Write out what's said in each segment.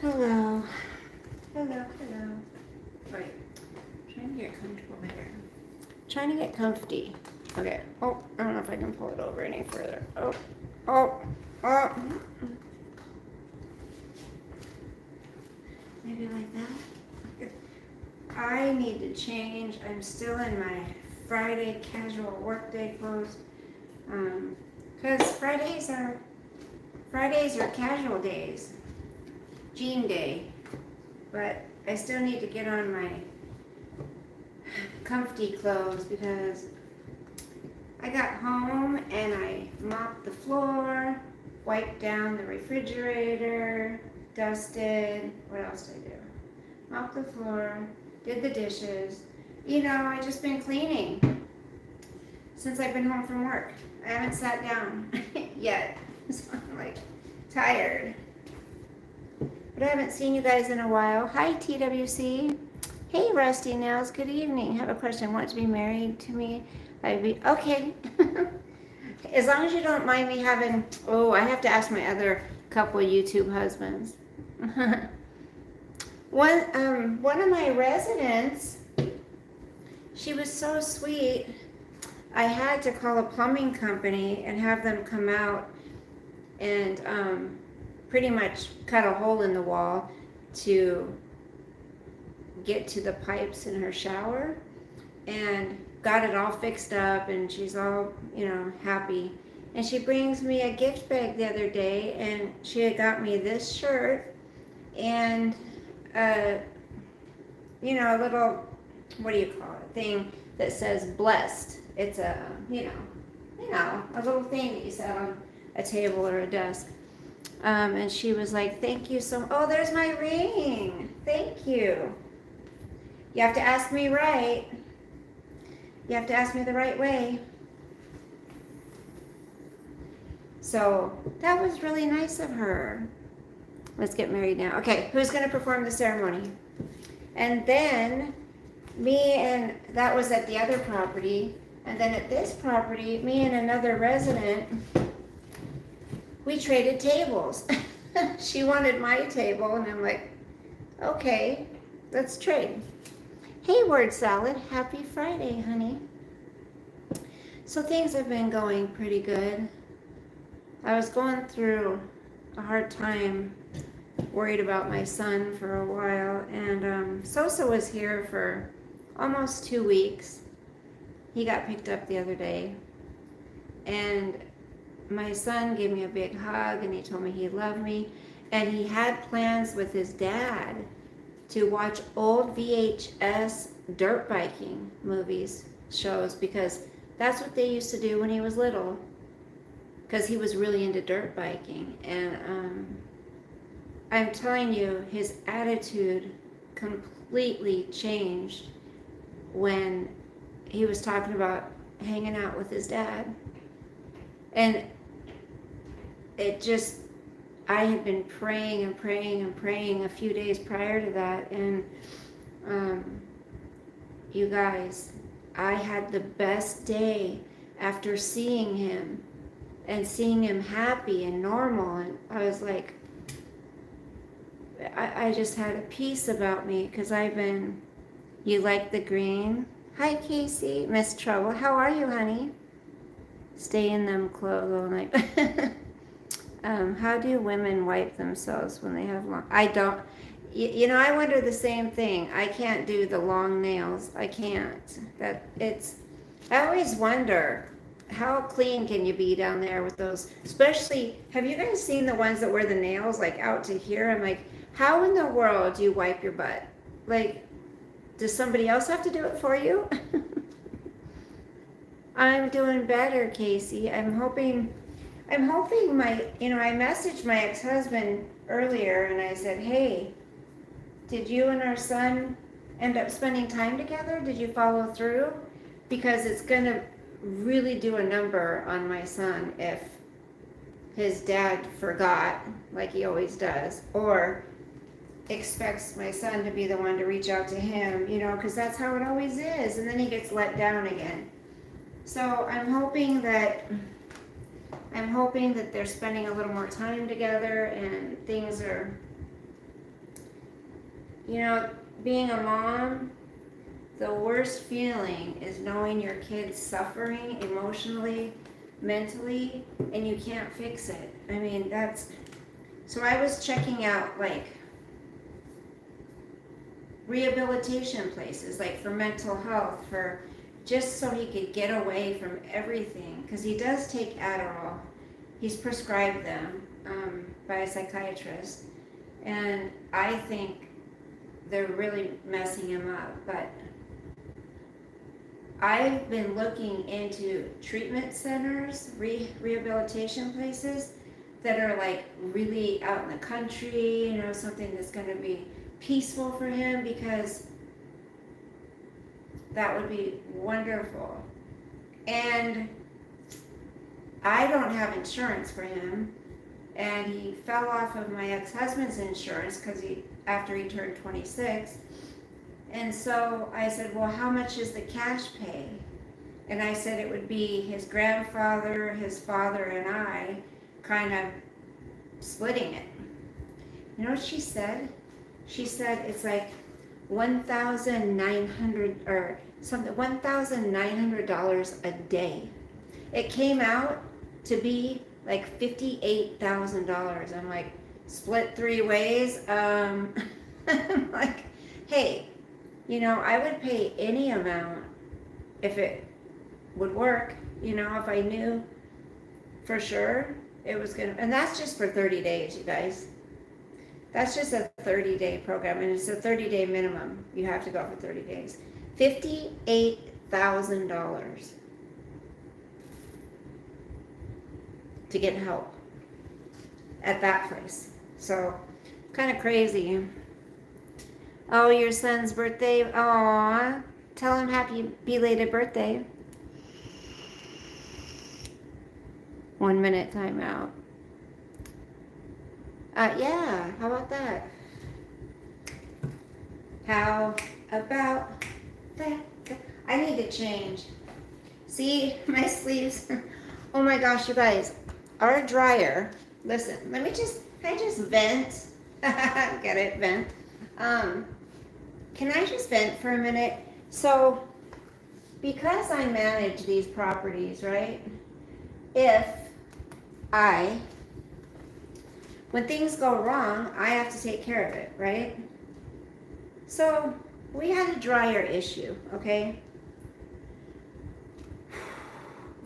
Hello. Hello, hello. Wait. Trying to get comfortable here. Trying to get comfy. Okay. Oh, I don't know if I can pull it over any further. Oh, oh, oh. Maybe like that. I need to change. I'm still in my Friday casual workday clothes. Because Fridays are casual days. Jean day. But I still need to get on my comfy clothes because I got home and I mopped the floor, wiped down the refrigerator, dusted. What else did I do? Mopped the floor, did the dishes. I just been cleaning since I've been home from work. I haven't sat down yet, so I'm like tired. But I haven't seen you guys in a while. Hi, TWC. Hey, Rusty Nails. Good evening. Have a question. Want to be married to me? Okay. As long as you don't mind me having. Oh, I have to ask my other couple YouTube husbands. One of my residents. She was so sweet. I had to call a plumbing company and have them come out and pretty much cut a hole in the wall to get to the pipes in her shower, and got it all fixed up, and she's all happy. And she brings me a gift bag the other day, and she had got me this shirt and a little, what do you call it, thing that says blessed. It's a a little thing that you set on a table or a desk. And she was like, thank you so much. Oh, there's my ring. Thank you. You have to ask me right. You have to ask me the right way. So that was really nice of her. Let's get married now. Okay, who's going to perform the ceremony? And then that was at the other property. And then at this property, me and another resident, we traded tables. She wanted my table, and I'm like, okay, let's trade. Hey, Word Salad, happy Friday, honey. So things have been going pretty good. I was going through a hard time, worried about my son for a while, and Sosa was here for almost 2 weeks. He got picked up the other day, and my son gave me a big hug, and he told me he loved me, and he had plans with his dad to watch old VHS dirt biking shows, because that's what they used to do when he was little, because he was really into dirt biking. And I'm telling you, his attitude completely changed when he was talking about hanging out with his dad. And I had been praying and praying and praying a few days prior to that, and you guys, I had the best day after seeing him and seeing him happy and normal, and I was like, I just had a peace about me, because you like the green? Hi, Casey. Miss Trouble. How are you, honey? Stay in them clothes all night. How do women wipe themselves when they have long? I don't. I wonder the same thing. I can't do the long nails. I can't. I always wonder, how clean can you be down there with those? Especially, have you guys seen the ones that wear the nails like out to here? I'm like, how in the world do you wipe your butt? Like, does somebody else have to do it for you? I'm doing better, Casey. I'm hoping I messaged my ex-husband earlier, and I said, hey, did you and our son end up spending time together? Did you follow through? Because it's going to really do a number on my son if his dad forgot, like he always does, or expects my son to be the one to reach out to him, because that's how it always is, and then he gets let down again. So I'm hoping that they're spending a little more time together, and things are you know, being a mom, the worst feeling is knowing your kid's suffering emotionally, mentally, and you can't fix it. I mean, so I was checking out like rehabilitation places, like for mental health, for just so he could get away from everything, because he does take Adderall. He's prescribed them by a psychiatrist, and I think they're really messing him up. But I've been looking into treatment centers, rehabilitation places that are like really out in the country, you know, something that's going to be peaceful for him, because that would be wonderful. And I don't have insurance for him, and he fell off of my ex-husband's insurance because after he turned 26. And so I said, well, how much is the cash pay? And I said it would be his grandfather, his father, and I kind of splitting it. You know what she said? She said it's like $1,900 or something, $1,900 a day. It came out to be like $58,000. I'm like, split 3 ways. I'm like, hey, you know, I would pay any amount if it would work, you know, if I knew for sure it was gonna, and that's just for 30 days, you guys. That's just a 30-day program, and it's a 30-day minimum. You have to go for 30 days. $58,000 to get help at that place. So, kind of crazy. Oh, your son's birthday. Aw, tell him happy belated birthday. 1 minute timeout. Yeah, how about that? How about that? I need to change. See, my sleeves. Oh my gosh, you guys. Our dryer, listen, can I just vent? Get it, vent. Can I just vent for a minute? So, because I manage these properties, right? When things go wrong, I have to take care of it, right? So, we had a dryer issue, okay?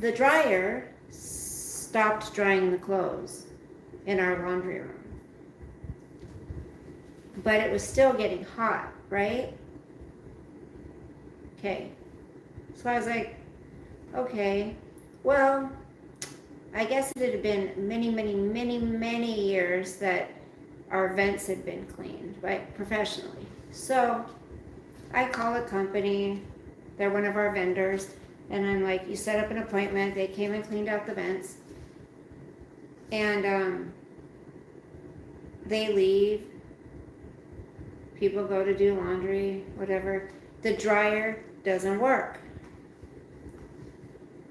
The dryer stopped drying the clothes in our laundry room. But it was still getting hot, right? Okay. So I was like, okay, well, I guess it had been many, many, many, many years that our vents had been cleaned, right, professionally. So I call a company, they're one of our vendors, and I'm like, you set up an appointment, they came and cleaned out the vents, and they leave, people go to do laundry, whatever, the dryer doesn't work.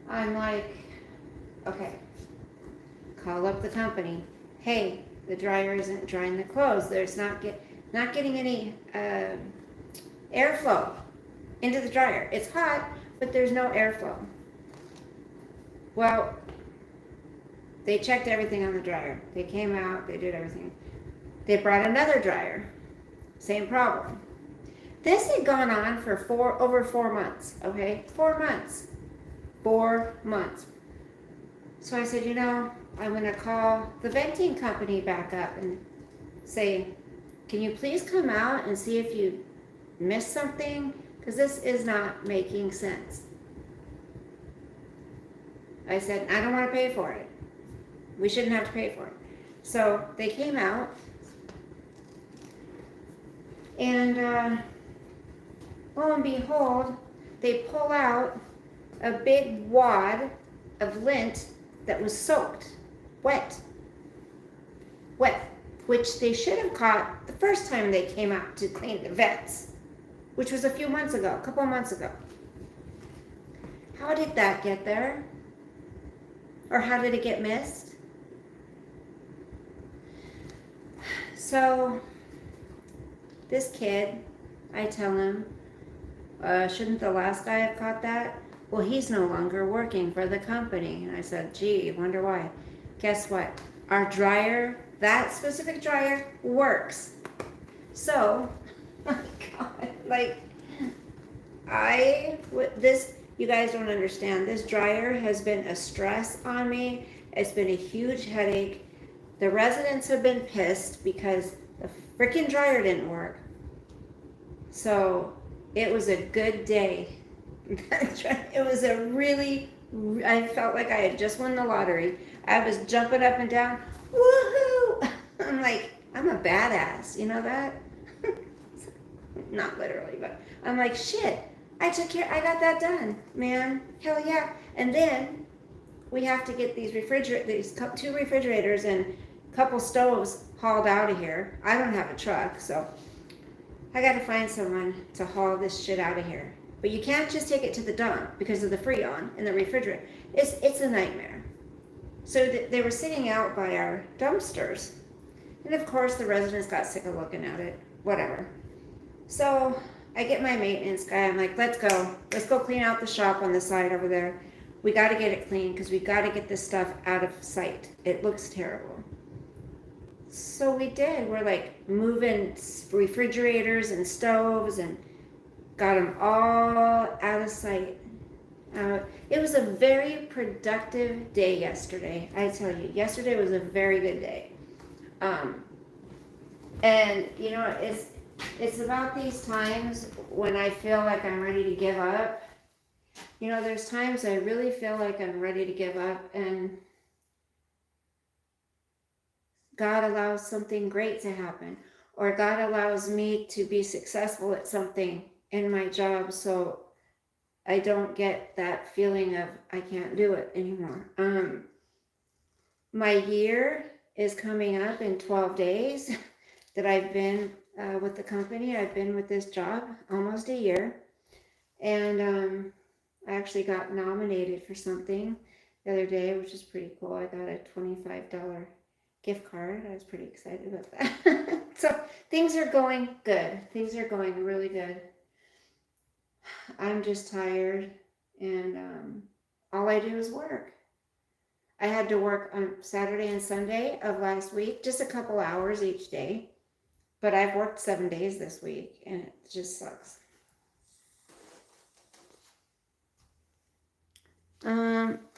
I'm like, okay, call up the company. Hey, the dryer isn't drying the clothes. There's not getting any airflow into the dryer. It's hot, but there's no airflow. Well, they checked everything on the dryer. They came out, they did everything. They brought another dryer. Same problem. This had gone on for over 4 months, okay? 4 months. 4 months. So I said, you know, I'm going to call the venting company back up and say, can you please come out and see if you missed something? Because this is not making sense. I said, I don't want to pay for it. We shouldn't have to pay for it. So they came out, and lo and behold, they pull out a big wad of lint that was soaked, wet, which they should have caught the first time they came out to clean the vents, which was a few months ago, a couple of months ago. How did that get there? Or how did it get missed? So This kid, I tell him, shouldn't the last guy have caught that? Well, he's no longer working for the company. And I said, gee, wonder why. Guess what? Our dryer, that specific dryer, works. So, my God, like, you guys don't understand. This dryer has been a stress on me. It's been a huge headache. The residents have been pissed because the freaking dryer didn't work. So it was a good day. It was I felt like I had just won the lottery. I was jumping up and down. Woohoo! I'm like, I'm a badass. You know that? Not literally, but I'm like, shit. I got that done, man. Hell yeah. And then we have to get these two refrigerators and a couple stoves hauled out of here. I don't have a truck, so I got to find someone to haul this shit out of here. But you can't just take it to the dump because of the Freon in the refrigerator. It's a nightmare. So they were sitting out by our dumpsters. And of course the residents got sick of looking at it. Whatever. So I get my maintenance guy. I'm like, let's go clean out the shop on the side over there. We got to get it clean because we got to get this stuff out of sight. It looks terrible. So we did. We're like moving refrigerators and stoves and got them all out of sight. It was a very productive day yesterday. I tell you, yesterday was a very good day. And you know, it's about these times when I feel like I'm ready to give up. You know, there's times I really feel like I'm ready to give up, and God allows something great to happen, or God allows me to be successful at something in my job so I don't get that feeling of I can't do it anymore. My year is coming up in 12 days that I've been with the company. I've been with this job almost a year, and I actually got nominated for something the other day, which is pretty cool. I got a $25 gift card. I was pretty excited about that. So things are going good. Things are going really good. I'm just tired, and all I do is work. I had to work on Saturday and Sunday of last week, just a couple hours each day. But I've worked 7 days this week, and it just sucks.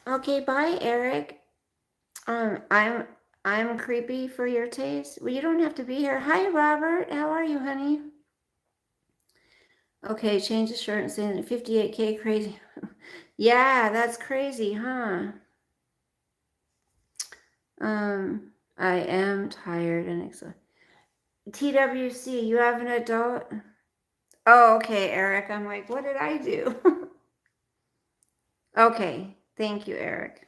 Okay, bye, Eric. I'm creepy for your taste. Well, you don't have to be here. Hi, Robert. How are you, honey? Okay, change the shirt and say 58K crazy. Yeah, that's crazy, huh? I am tired and exhausted. TWC, you have an adult? Oh, okay, Eric. I'm like, what did I do? Okay, thank you, Eric.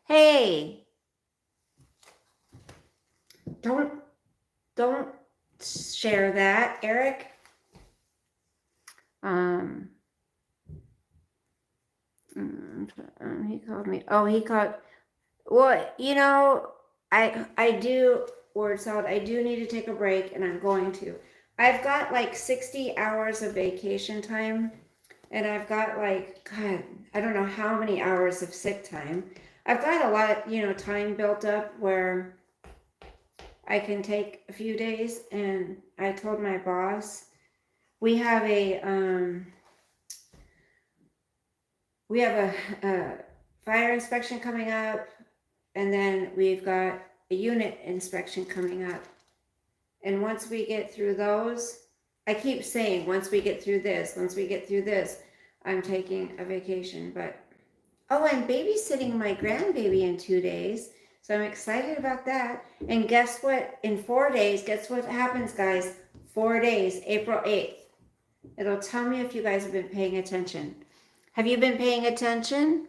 Hey, don't share that, Eric. He called me. Oh, he called. Well, you know, I do, word salad. I do need to take a break, and I'm going to. I've got like 60 hours of vacation time, and I've got like, God, I don't know how many hours of sick time. I've got a lot, you know, time built up where I can take a few days, and I told my boss, we have a fire inspection coming up, and then we've got a unit inspection coming up. And once we get through those, I keep saying, once we get through this, I'm taking a vacation. But, oh, I'm babysitting my grandbaby in 2 days. So I'm excited about that. And guess what? In 4 days, guess what happens, guys? 4 days, April 8th. It'll tell me if you guys have been paying attention. Have you been paying attention?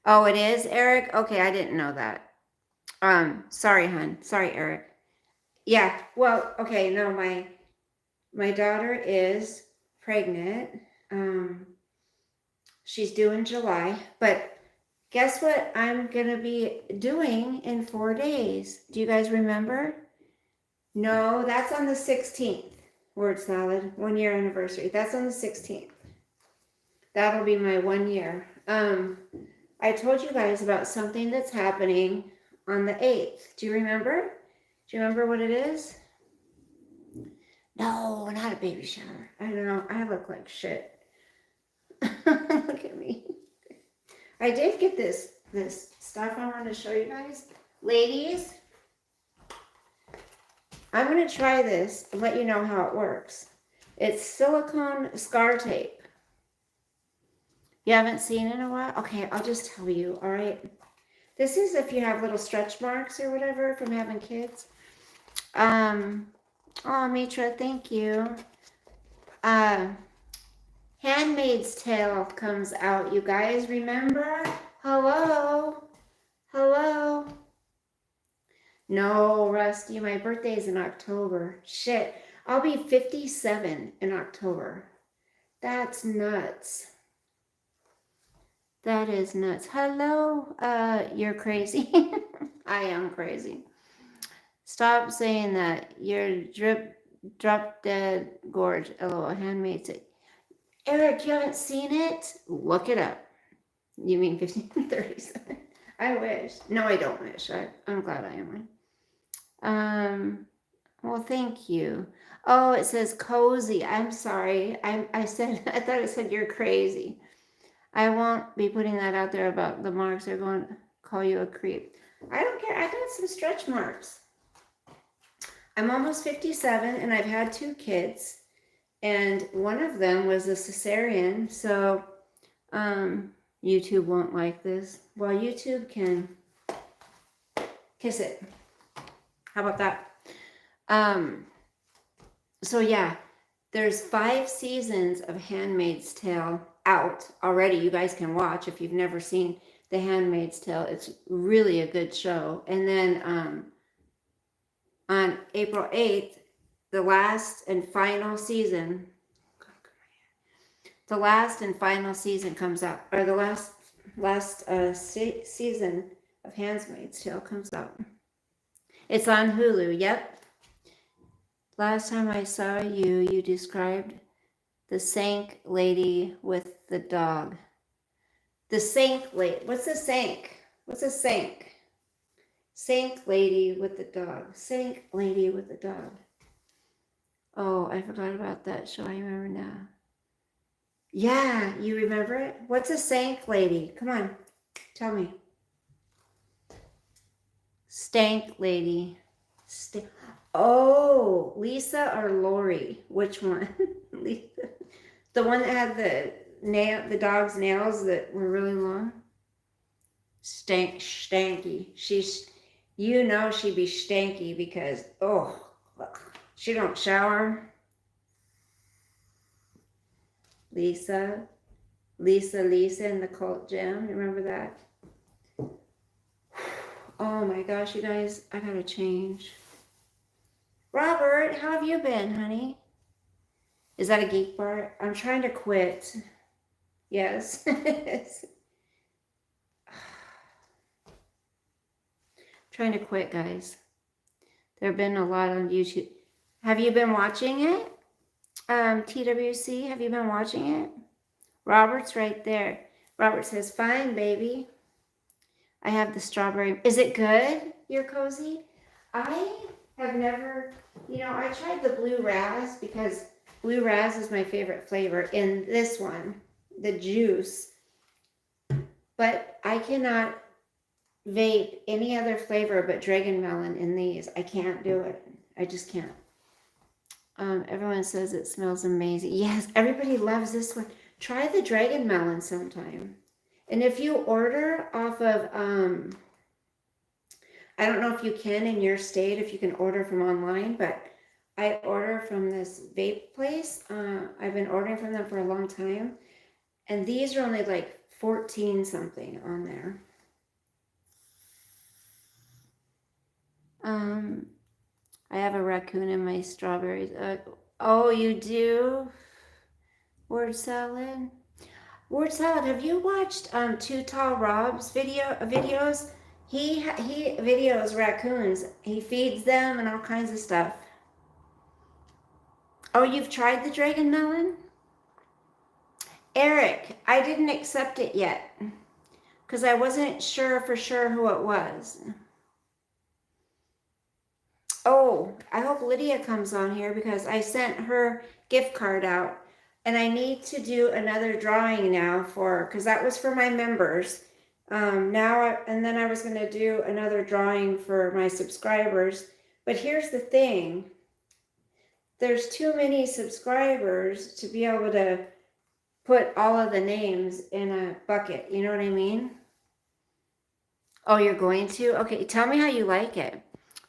Oh, it is, Eric? Okay, I didn't know that. Sorry, hon. Sorry, Eric. Yeah, well, okay, no, my daughter is pregnant. She's due in July, but Guess what I'm going to be doing in 4 days? Do you guys remember? No, that's on the 16th. Word salad, 1 year anniversary. That's on the 16th. That'll be my 1 year. I told you guys about something that's happening on the 8th. Do you remember? Do you remember what it is? No, not a baby shower. I don't know. I look like shit. Look at me. I did get this stuff I want to show you guys. Ladies, I'm going to try this and let you know how it works. It's silicone scar tape. You haven't seen it in a while? Okay, I'll just tell you, all right? This is if you have little stretch marks or whatever from having kids. Oh, Mitra, thank you. Handmaid's Tale comes out, you guys. Remember? Hello? Hello? No, Rusty, my birthday's in October. Shit, I'll be 57 in October. That's nuts. That is nuts. Hello? You're crazy. I am crazy. Stop saying that. You're drop dead gorge. LOL. Handmaid's Tale. Eric, you haven't seen it? Look it up. You mean 1537? I wish. No, I don't wish. I'm glad I am one. Well, thank you. Oh, it says cozy. I'm sorry. I thought it said you're crazy. I won't be putting that out there about the marks. They're going to call you a creep. I don't care. I got some stretch marks. I'm almost 57 and I've had 2 kids. And one of them was a cesarean. So YouTube won't like this. Well, YouTube can kiss it. How about that? So yeah, there's 5 seasons of Handmaid's Tale out already. You guys can watch if you've never seen The Handmaid's Tale. It's really a good show. And then on April 8th, the last and final season comes out, or the last season of Handmaid's Tale comes out. It's on Hulu. Yep. Last time I saw you, you described the Sank lady with the dog. The Sank lady. What's a Sank? What's a Sank? Sank lady with the dog. Sank lady with the dog. Oh, I forgot about that show. I remember now. Yeah, you remember it? What's a Sank lady? Come on, tell me. Stank lady. Oh, Lisa or Lori? Which one? Lisa. The one that had the dog's nails that were really long. Stanky. She'd be stanky because she don't shower. Lisa in the Cult Gym. Remember that? Oh my gosh, you guys, I gotta change. Robert, how have you been, honey? Is that a geek bar? I'm trying to quit. Yes. Trying to quit, guys. There have been a lot on YouTube. Have you been watching it? TWC, have you been watching it? Robert's right there. Robert says, fine, baby. I have the strawberry. Is it good? You're cozy? I have never, I tried the blue raz because blue raz is my favorite flavor in this one, the juice. But I cannot vape any other flavor but dragon melon in these. I can't do it. I just can't. Everyone says it smells amazing. Yes, everybody loves this one. Try the dragon melon sometime. And if you order off of, I don't know if you can in your state, if you can order from online, but I order from this vape place. I've been ordering from them for a long time. And these are only like 14 something on there. I have a raccoon in my strawberries. Oh, you do? Word salad? Word Salad, have you watched Too Tall Rob's videos? He videos raccoons. He feeds them and all kinds of stuff. Oh, you've tried the dragon melon? Eric, I didn't accept it yet because I wasn't sure for sure who it was. Oh, I hope Lydia comes on here because I sent her gift card out and I need to do another drawing now because that was for my members. And then I was going to do another drawing for my subscribers. But here's the thing. There's too many subscribers to be able to put all of the names in a bucket. You know what I mean? Oh, you're going to? Okay, tell me how you like it.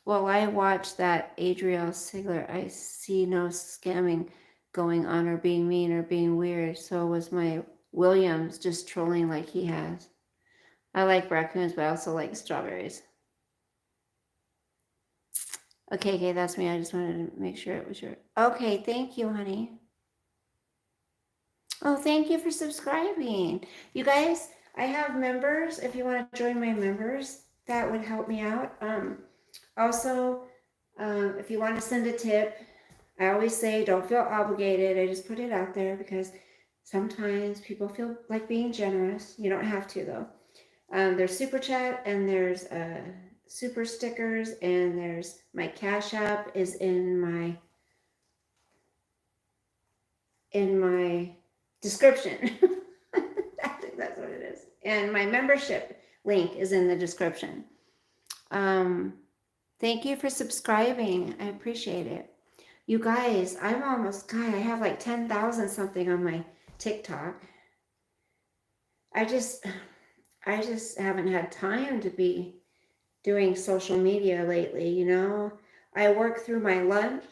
Well, I watched that Adriel Sigler. I see no scamming going on or being mean or being weird. So was my Williams just trolling like he has. I like raccoons, but I also like strawberries. Okay, that's me. I just wanted to make sure it was your... Okay, thank you, honey. Oh, thank you for subscribing. You guys, I have members. If you want to join my members, that would help me out. Also, if you want to send a tip, I always say don't feel obligated. I just put it out there because sometimes people feel like being generous. You don't have to, though. There's Super Chat and there's Super Stickers and there's my Cash App is in my description. I think that's what it is. And my membership link is in the description. Thank you for subscribing. I appreciate it. You guys, I have like 10,000 something on my TikTok. I just haven't had time to be doing social media lately, you know. I work through my lunch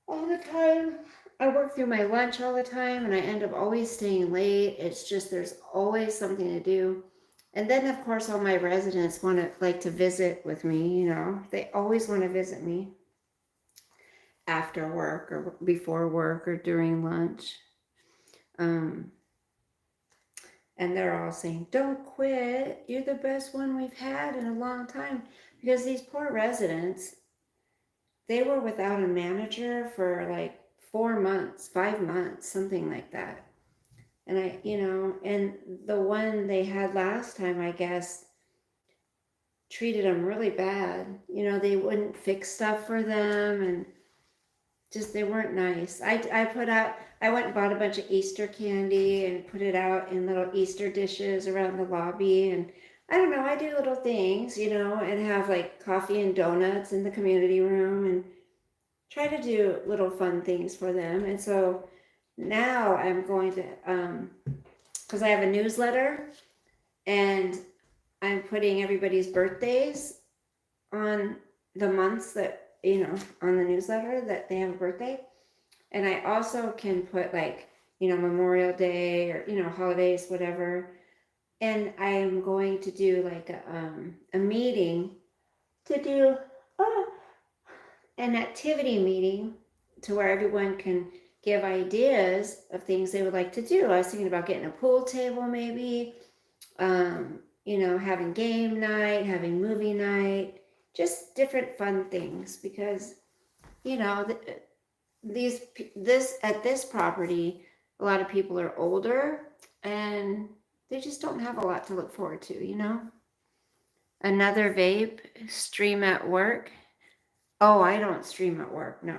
all the time. And I end up always staying late. It's just there's always something to do. And then, of course, all my residents like to visit with me, you know. They always want to visit me after work or before work or during lunch. And they're all saying, don't quit. You're the best one we've had in a long time. Because these poor residents, they were without a manager for like 4 months, 5 months, something like that. And and the one they had last time, I guess, treated them really bad. You know, they wouldn't fix stuff for them and just, they weren't nice. I went and bought a bunch of Easter candy and put it out in little Easter dishes around the lobby. And I don't know, I do little things, you know, and have like coffee and donuts in the community room and try to do little fun things for them. And so now I'm going to, because I have a newsletter and I'm putting everybody's birthdays on the months that, you know, on the newsletter that they have a birthday. And I also can put like, you know, Memorial Day or, you know, holidays, whatever. And I'm going to do like a meeting to do an activity meeting to where everyone can give ideas of things they would like to do. I was thinking about getting a pool table maybe, you know, having game night, having movie night, just different fun things because, you know, at this property, a lot of people are older and they just don't have a lot to look forward to, you know. Another vape stream at work. Oh, I don't stream at work. No.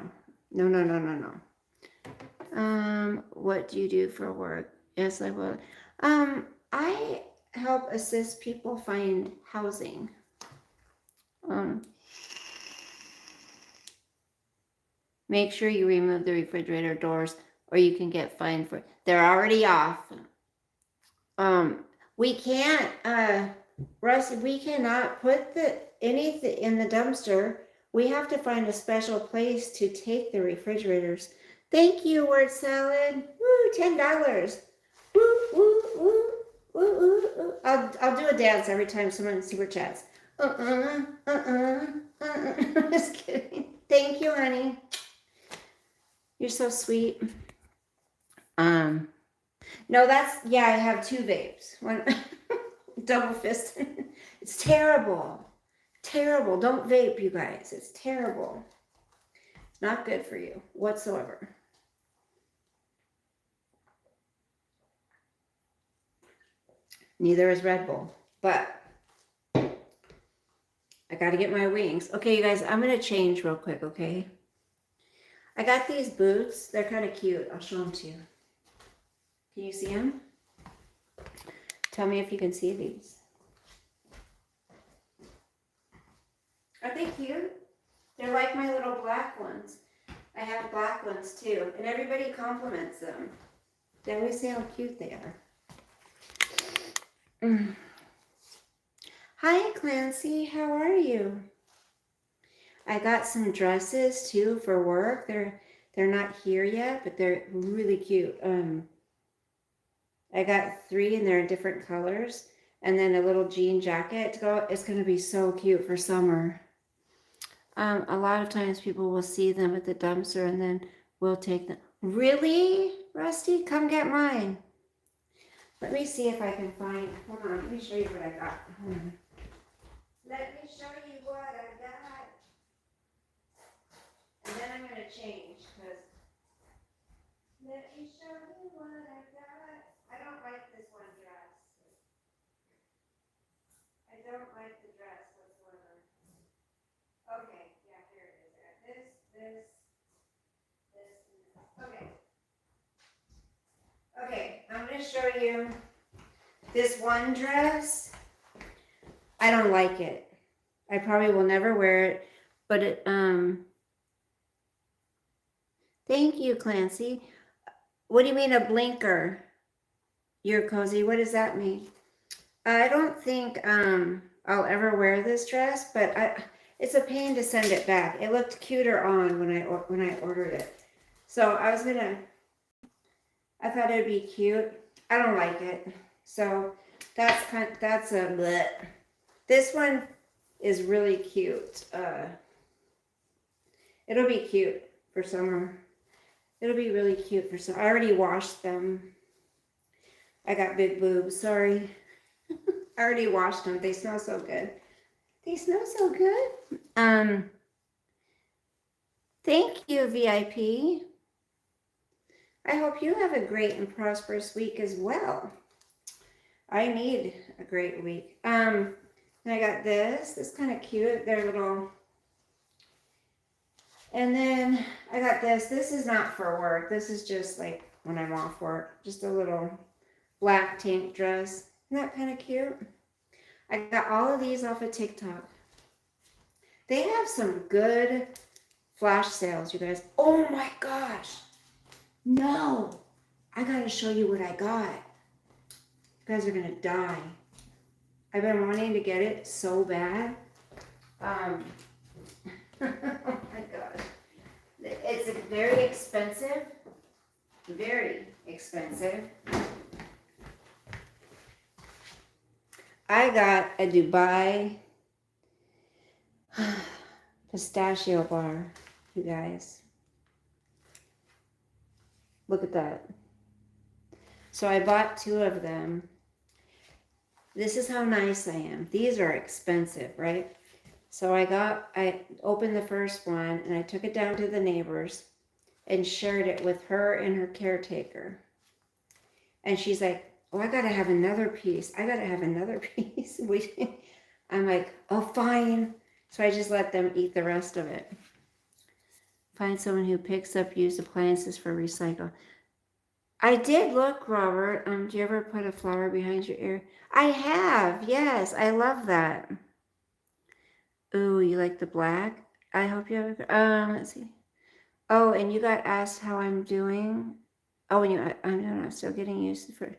What do you do for work? Yes, I will. I help assist people find housing. Make sure you remove the refrigerator doors or you can get fined for it. They're already off. We can't, Russ, we cannot put anything in the dumpster. We have to find a special place to take the refrigerators. Thank you, Word Salad. Woo, $10. Woo, woo, woo, woo, woo, woo. I'll do a dance every time someone super chats. Just kidding. Thank you, honey. You're so sweet. No, yeah, I have two vapes. One double fist. It's terrible. Terrible. Don't vape, you guys. It's terrible. It's not good for you whatsoever. Neither is Red Bull. But I got to get my wings. Okay, you guys, I'm going to change real quick, okay? I got these boots. They're kind of cute. I'll show them to you. Can you see them? Tell me if you can see these. Are they cute? They're like my little black ones. I have black ones too, and everybody compliments them. They always say how cute they are. Hi, Clancy. How are you? I got some dresses too for work. They're not here yet, but they're really cute. I got 3 and they're in different colors, and then a little jean jacket to go. It's going to be so cute for summer. A lot of times people will see them at the dumpster and then we'll take them. Really, Rusty? Come get mine. Let me see if I can find. Hold on. Let me show you what I got. Hold on. Let me show you what I got. And then I'm going to change because. Let me show you what I got. I don't like this one dress. I don't like the dress whatsoever. Okay, yeah, here it is. I got this, and this. Okay. Okay, I'm going to show you this one dress. I don't like it. I probably will never wear it, but it, thank you, Clancy. What do you mean a blinker? You're cozy. What does that mean? I don't think, I'll ever wear this dress, but it's a pain to send it back. It looked cuter on when I ordered it. So I thought it'd be cute. I don't like it. So that's a bleh. This one is really cute. It'll be cute for summer. It'll be really cute for summer. I already washed them. I got big boobs, sorry. I already washed them. They smell so good. They smell so good. Thank you, VIP. I hope you have a great and prosperous week as well. I need a great week. And I got this. This kind of cute. They're little. And then I got this. This is not for work. This is just like when I'm off work. Just a little black tank dress. Isn't that kind of cute? I got all of these off of TikTok. They have some good flash sales, you guys. Oh my gosh. No. I got to show you what I got. You guys are going to die. I've been wanting to get it so bad. Oh my gosh. It's very expensive. Very expensive. I got a Dubai pistachio bar, you guys. Look at that. So I bought 2 of them. This is how nice I am. These are expensive, right? So I opened the first one and I took it down to the neighbors and shared it with her and her caretaker. And she's like, oh, I got to have another piece. I got to have another piece. I'm like, oh, fine. So I just let them eat the rest of it. Find someone who picks up used appliances for recycle. I did look, Robert. Do you ever put a flower behind your ear? I have. Yes, I love that. Ooh, you like the black? I hope you have a, let's see. Oh, and you got asked how I'm doing. Oh, and I'm still getting used to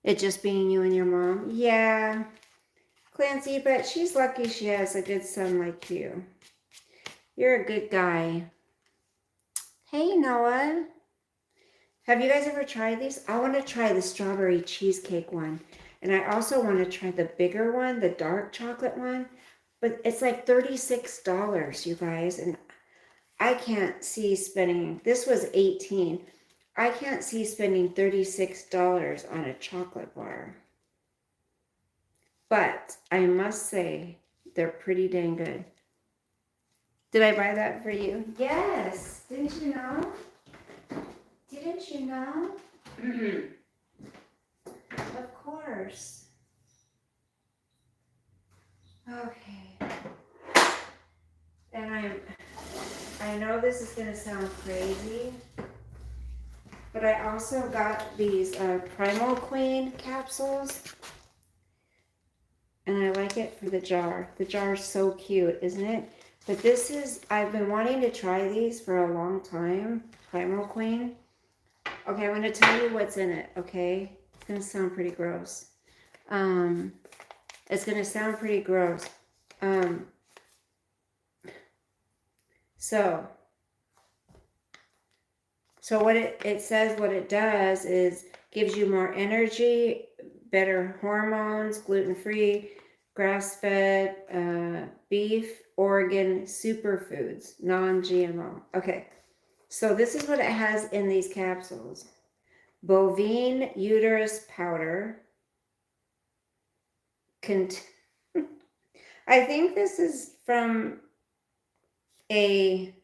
it just being you and your mom. Yeah, Clancy, but she's lucky she has a good son like you. You're a good guy. Hey, Noah. Have you guys ever tried these? I want to try the strawberry cheesecake one. And I also want to try the bigger one, the dark chocolate one. But it's like $36, you guys. And I can't see spending. This was $18. I can't see spending $36 on a chocolate bar. But I must say, they're pretty dang good. Did I buy that for you? Yes. Didn't you know? Didn't you know? Of course. Okay. And I know this is going to sound crazy, but I also got these Primal Queen capsules. And I like it for the jar. The jar is so cute, isn't it? But this is, I've been wanting to try these for a long time. Primal Queen. Okay, I'm going to tell you what's in it, okay? It's going to sound pretty gross. It's going to sound pretty gross. So what it says, what it does is gives you more energy, better hormones, gluten-free, grass-fed, beef, organ, superfoods, non-GMO. Okay, so this is what it has in these capsules. Bovine uterus powder. I think this is from a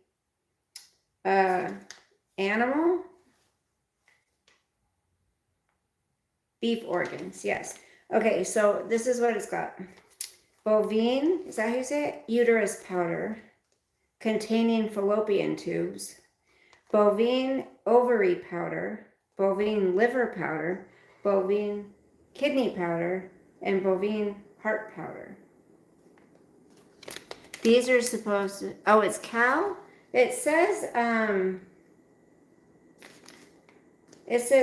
animal. Beef organs, yes. Okay, so this is what it's got. Bovine, is that how you say it? Uterus powder containing fallopian tubes. Bovine ovary powder. Bovine liver powder. Bovine kidney powder. And bovine heart powder. These are supposed to, oh, it's cow? It says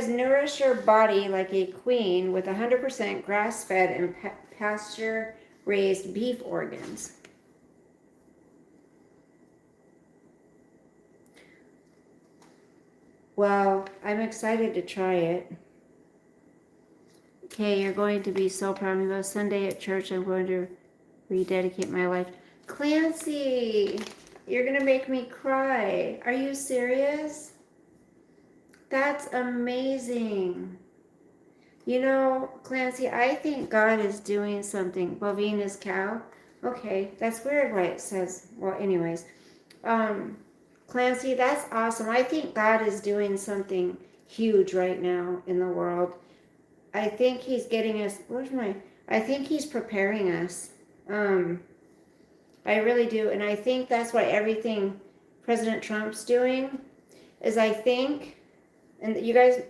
nourish your body like a queen with 100% grass-fed and pasture-raised beef organs. Well, I'm excited to try it. Okay, you're going to be so proud of me. Sunday at church, I'm going to rededicate my life. Clancy, you're going to make me cry. Are you serious? That's amazing. You know, Clancy, I think God is doing something. Bovine is cow. Okay, that's weird, right? It says, well, anyways. Clancy, that's awesome. I think God is doing something huge right now in the world. I think he's getting us, I think he's preparing us. I really do. And I think that's why everything President Trump's doing is, I think, and you guys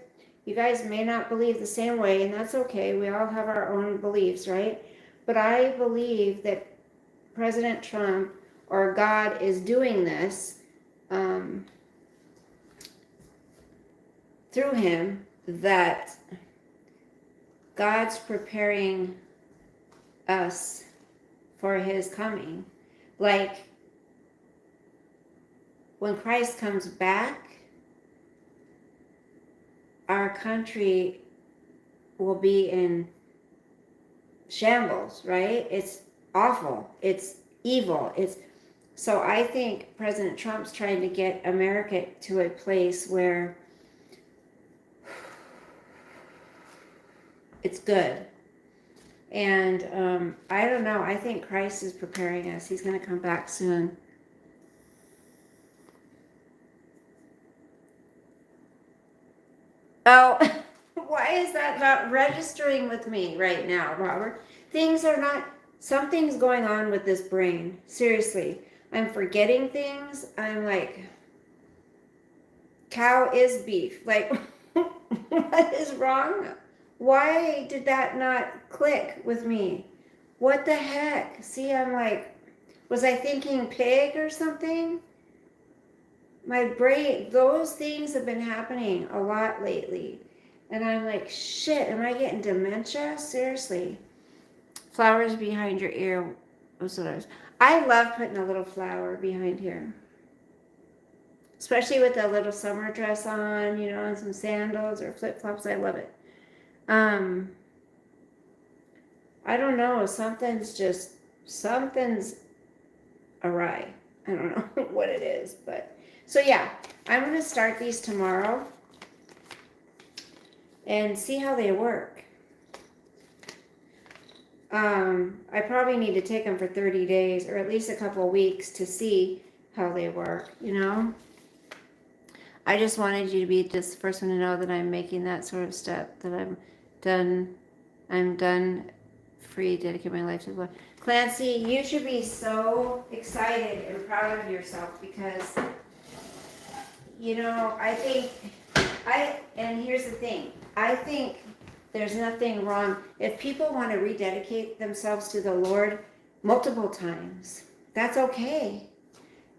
may not believe the same way, and that's okay. We all have our own beliefs, right? But I believe that President Trump or God is doing this through him, that God's preparing us for his coming. Like when Christ comes back, our country will be in shambles, right? It's awful. It's evil. So I think President Trump's trying to get America to a place where it's good. And I don't know. I think Christ is preparing us. He's going to come back soon. Oh, why is that not registering with me right now, Robert? Something's going on with this brain. Seriously. I'm forgetting things. I'm like, cow is beef. Like, what is wrong? Why did that not click with me? What the heck? See, I'm like, was I thinking pig or something? My brain, those things have been happening a lot lately. And I'm like, shit, am I getting dementia? Seriously. Flowers behind your ear. I love putting a little flower behind here. Especially with a little summer dress on, and some sandals or flip-flops. I love it. I don't know. Something's awry. I don't know what it is, but so yeah, I'm going to start these tomorrow. and see how they work. I probably need to take them for 30 days or at least a couple of weeks to see how they work, you know? I just wanted you to be just the first one to know that I'm making that sort of step, that I'm done free, dedicate my life to the Lord. Clancy, you should be so excited and proud of yourself because, you know, and here's the thing, I think there's nothing wrong. If people want to rededicate themselves to the Lord multiple times, that's okay.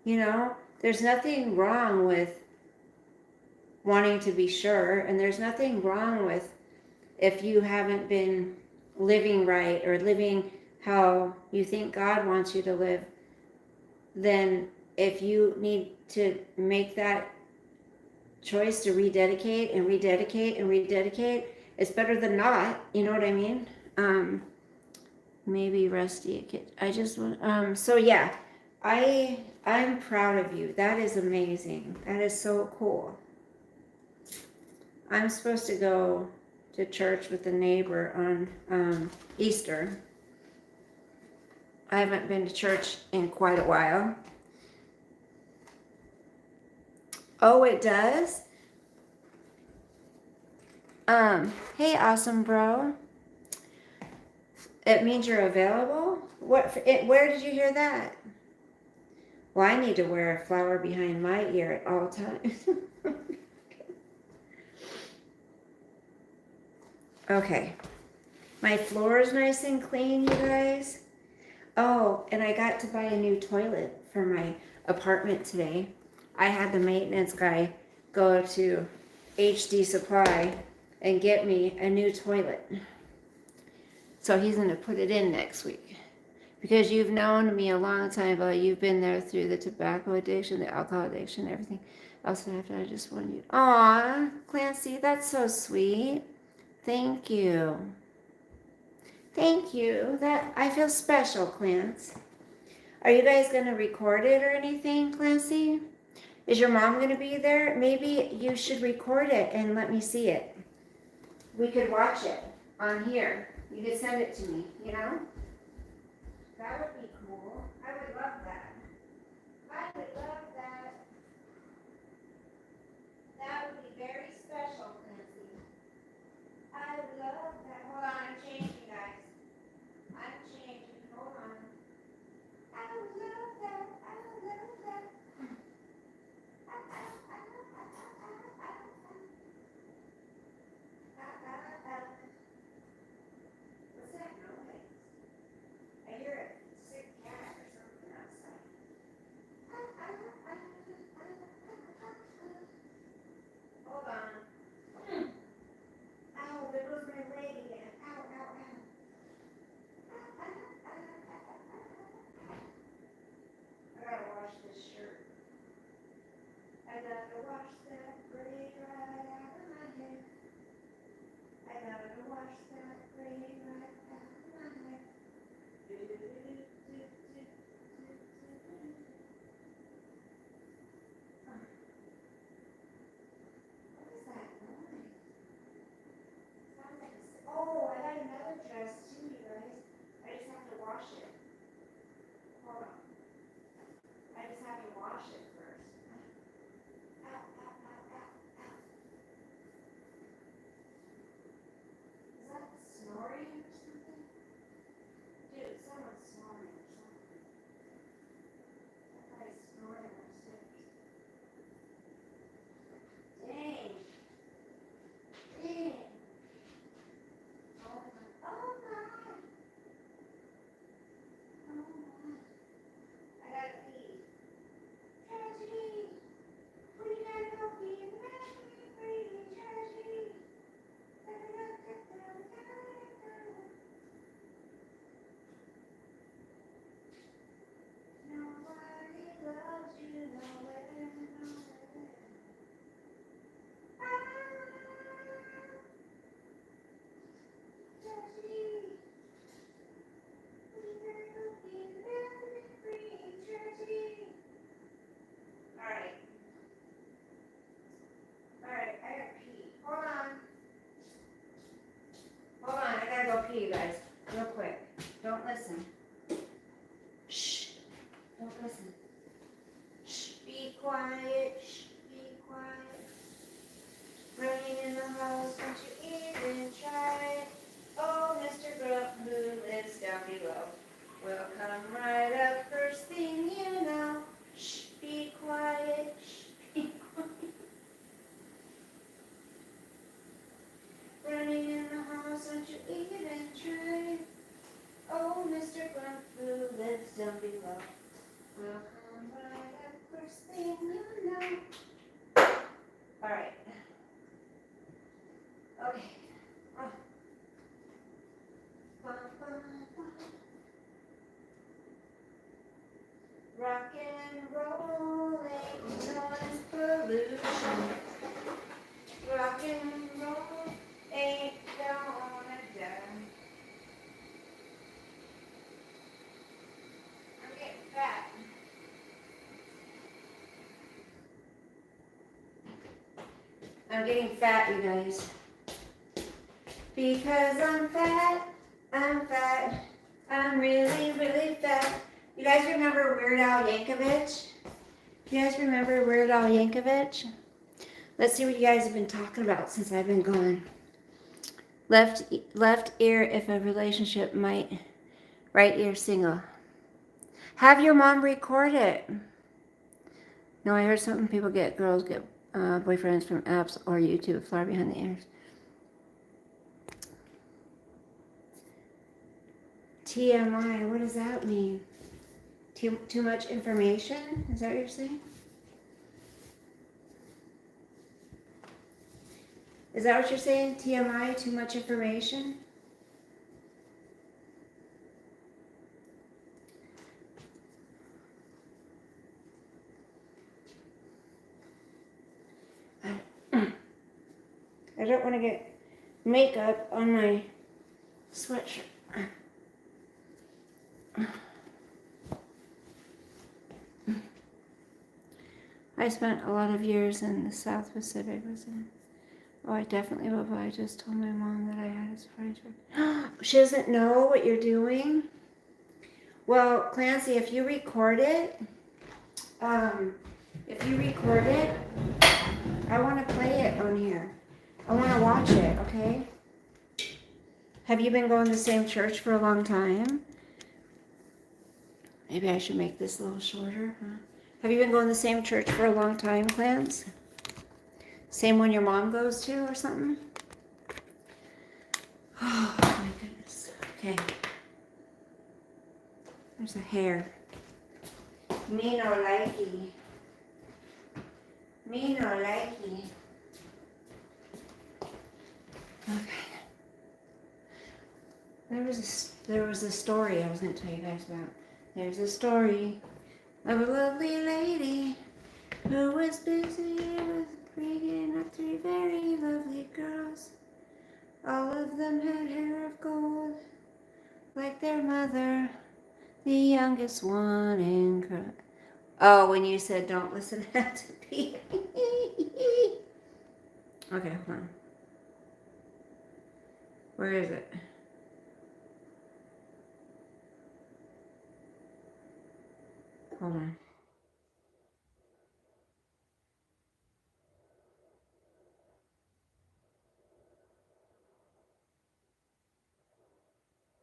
You know, there's nothing wrong with wanting to be sure, and there's nothing wrong with if you haven't been living right or living how you think God wants you to live, then if you need to make that choice to rededicate and rededicate and rededicate, it's better than not, you know what I mean? Maybe Rusty, I just want, so yeah, I'm proud of you. That is amazing. That is so cool. I'm supposed to go to church with a neighbor on Easter. I haven't been to church in quite a while. Oh, it does? Hey, awesome bro. It means you're available? Where did you hear that? Well, I need to wear a flower behind my ear at all times. Okay. My floor is nice and clean, you guys. Oh, and I got to buy a new toilet for my apartment today. I had the maintenance guy go to HD Supply and get me a new toilet. So he's going to put it in next week. Because you've known me a long time, but you've been there through the tobacco addiction, the alcohol addiction, everything else. After I just wanted you. Aw, Clancy, that's so sweet. Thank you. Thank you. That I feel special, Clance. Are you guys going to record it or anything, Clancy? Is your mom going to be there? Maybe you should record it and let me see it. We could watch it on here. You could send it to me, you know? That would be cool. I would love that. I would love that. That would be very special, Clancy. I would love that. Hold on, I'm changing, guys. I'm changing. Hold on. I would love that. I would love that. What's that noise? I hear a sick cat or something outside. Hold on. Ow, there goes my leg again. Ow, ow, ow. I gotta wash this shirt. I gotta wash that braid right out of my hair. I gotta wash that braid right out of my hair. What is that noise? Sounds like oh, I got another dress too, you guys. I just have to wash it. Hold on. I just have to wash it first. Ow, ow, ow, ow, ow. Is that snoring or something? Okay, you guys, real quick. Don't listen. Shh. Don't listen. Shh. Be quiet. Shh. Be quiet. Running in the house, don't you even try. Oh, Mr. Grubb, who lives down below, will come right up first thing you know. Shh. Be quiet. Shh. Be quiet. Running in the house, don't you even try. Oh, Mr. Grubb, who lives down below, will come right up first thing you know. All right. Okay. Oh. Bum, bum, bum. Rock and roll ain't noise pollution. Rock and roll ain't gonna die. I'm getting fat. I'm getting fat, you guys. Because I'm fat, I'm fat, I'm really, really fat. You guys remember Weird Al Yankovic? You guys remember Weird Al Yankovic? Let's see what you guys have been talking about since I've been gone. Left ear if a relationship might, right ear single. Have your mom record it. No, I heard some people girls get boyfriends from apps or YouTube, far behind the ears. TMI, what does that mean? Too much information? Is that what you're saying? Is that what you're saying? TMI, too much information? I don't want to get makeup on my sweatshirt. I spent a lot of years in the South Pacific. Oh, I definitely will, but I just told my mom that I had a surprise. She doesn't know what you're doing? Well, Clancy, if you record it, I want to play it on here. I want to watch it, okay? Have you been going to the same church for a long time? Maybe I should make this a little shorter, huh? Have you been going to the same church for a long time, Clance? Same one your mom goes to or something? Oh, my goodness. Okay. There's a hair. Me no likey. Me no likey. Okay. There was a story I was going to tell you guys about. There's a story of a lovely lady who was busy with bringing up three very lovely girls. All of them had hair of gold, like their mother, the youngest one in crowd. Oh, when you said don't listen to me. Okay, hold on. Where is it? Hold on.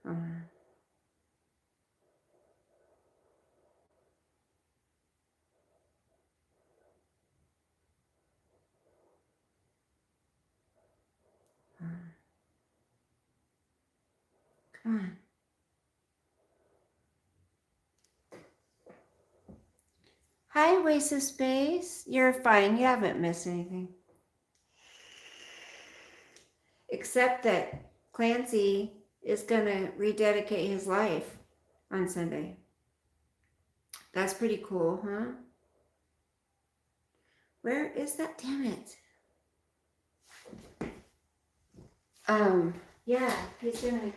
Hold on. Come on. Hi, Waste of Space. You're fine. You haven't missed anything. Except that Clancy is going to rededicate his life on Sunday. That's pretty cool, huh? Where is that? Damn it. Yeah, he's going to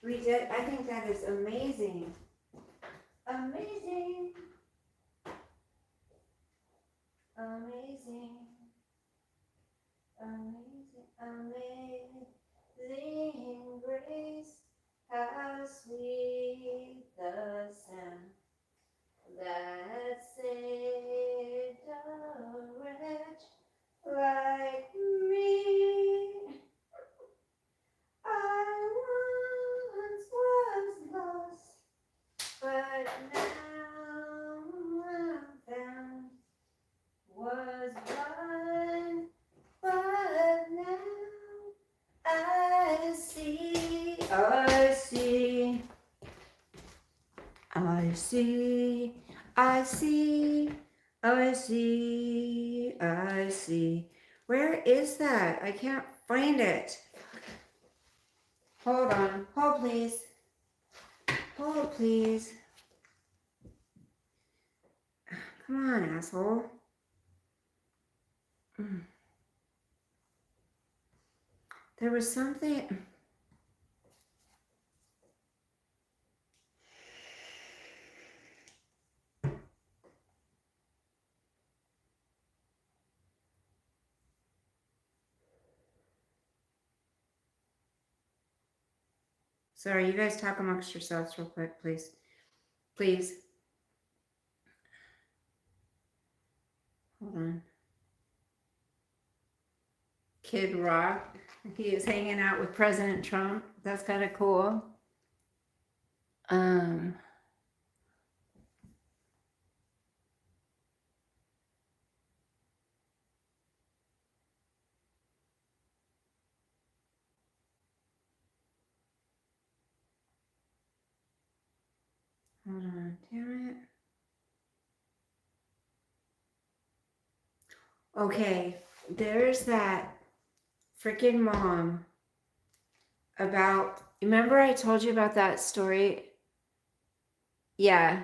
rededicate. I think that is amazing. Amazing. Amazing. Amazing. Amazing grace. see, I see, I see, I see. Where is that? I can't find it. Hold on. Hold, please. Hold, please. Come on, asshole. There was something. Sorry, you guys talk amongst yourselves real quick, please. Please. Hold on. Kid Rock. He is hanging out with President Trump. That's kind of cool. Hold on, damn it. Okay, there's that freaking mom about, remember I told you about that story? Yeah.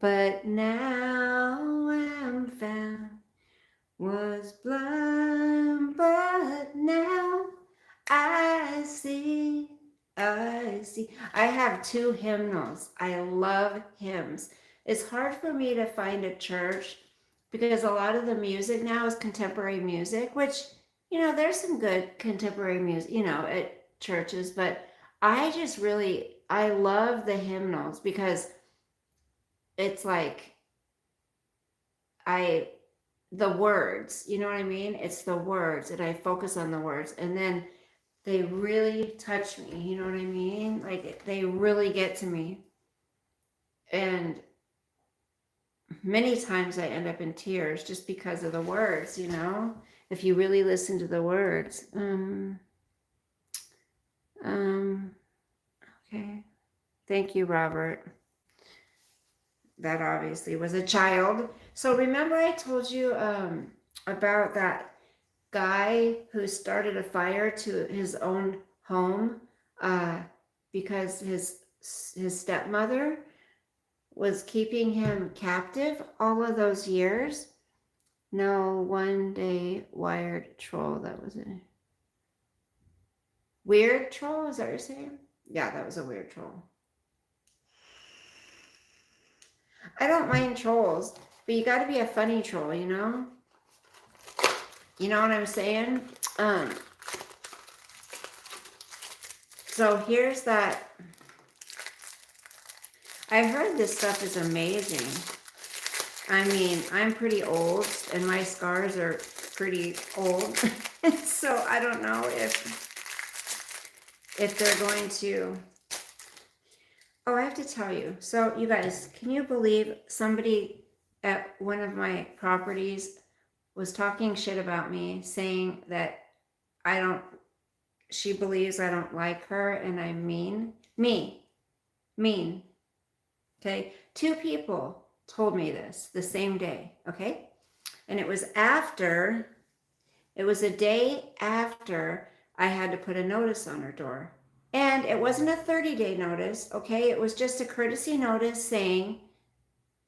But now I'm found, was blind, but now I see, I see. I have 2 hymnals. I love hymns. It's hard for me to find a church because a lot of the music now is contemporary music, which, there's some good contemporary music, at churches, but I love the hymnals because it's like, the words, you know what I mean? It's the words, and I focus on the words, and then they really touch me, you know what I mean? Like, they really get to me. And many times I end up in tears just because of the words, if you really listen to the words. Okay. Thank you, Robert. That obviously was a child. So remember I told you about that guy who started a fire to his own home because his stepmother was keeping him captive all of those years. No, one day wired troll. That was it. Weird troll, is that what you're saying? Yeah, that was a weird troll. I don't mind trolls, but you got to be a funny troll, You know what I'm saying? So here's that. I heard this stuff is amazing. I mean, I'm pretty old, and my scars are pretty old. So I don't know if they're going to... Oh, I have to tell you. So you guys, can you believe somebody at one of my properties was talking shit about me, saying that she believes I don't like her and I'm mean? Mean. Okay? 2 people told me this the same day, okay? And it was a day after I had to put a notice on her door. And it wasn't a 30-day notice, okay? It was just a courtesy notice saying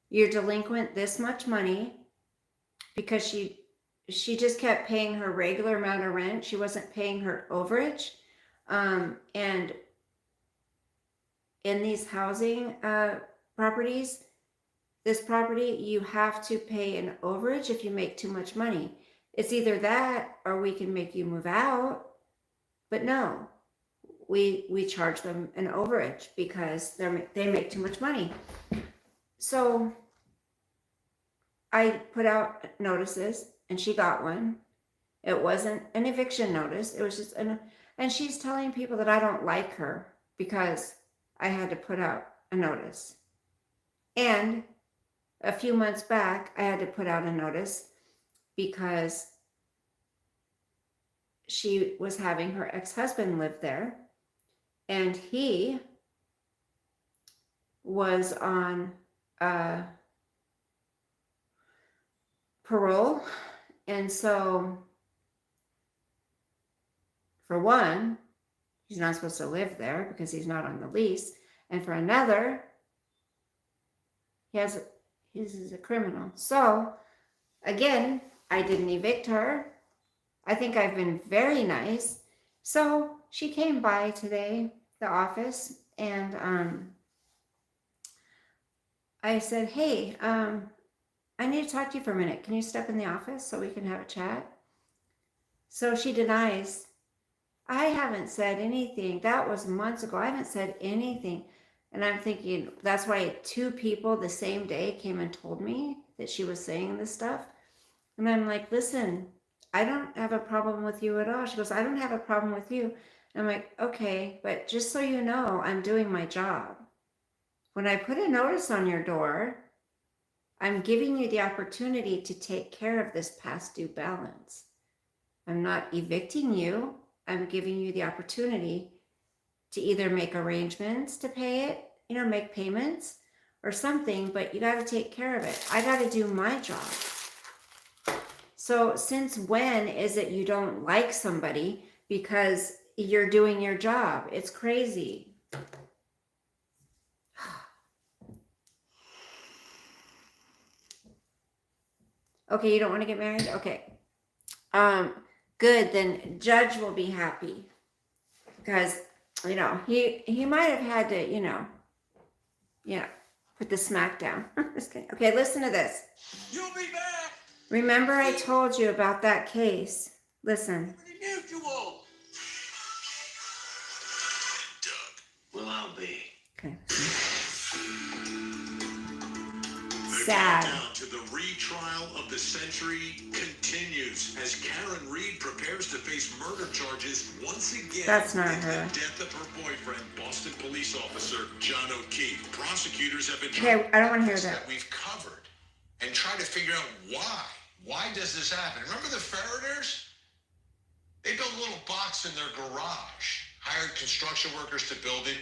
you're delinquent this much money, because she just kept paying her regular amount of rent. She wasn't paying her overage. And in these housing properties, this property, you have to pay an overage if you make too much money. It's either that or we can make you move out. But no, we charge them an overage because they make too much money. So I put out notices and she got one. It wasn't an eviction notice. It was just and she's telling people that I don't like her because I had to put out a notice. And a few months back, I had to put out a notice because she was having her ex-husband live there, and he was on uh, parole. And so, for one, he's not supposed to live there because he's not on the lease. And for another, he's a criminal. So, again, I didn't evict her. I think I've been very nice. So she came by today, the office, and I said, hey, I need to talk to you for a minute. Can you step in the office so we can have a chat? So she denies. I haven't said anything. That was months ago. I haven't said anything. And I'm thinking, that's why two people the same day came and told me that she was saying this stuff. And I'm like, listen, I don't have a problem with you at all. She goes, I don't have a problem with you. And I'm like, okay, but just so you know, I'm doing my job. When I put a notice on your door, I'm giving you the opportunity to take care of this past due balance. I'm not evicting you. I'm giving you the opportunity to either make arrangements to pay it, make payments or something, but you got to take care of it. I got to do my job. So since when is it you don't like somebody because you're doing your job? It's crazy. Okay, you don't want to get married? Okay. Good, then Judge will be happy. Because, he might have had to, put the smack down. Okay, listen to this. You'll be back. Remember I told you about that case. Listen. Unusual. Doug, well, I'll be. Okay. The Sad. countdown to the retrial of the century continues as Karen Reed prepares to face murder charges once again. That's not in her. The death of her boyfriend, Boston police officer John O'Keefe. Prosecutors have been Okay, I don't want to hear that. We've covered and try to figure out why. Why does this happen? Remember the Ferreters? They built a little box in their garage, hired construction workers to build it.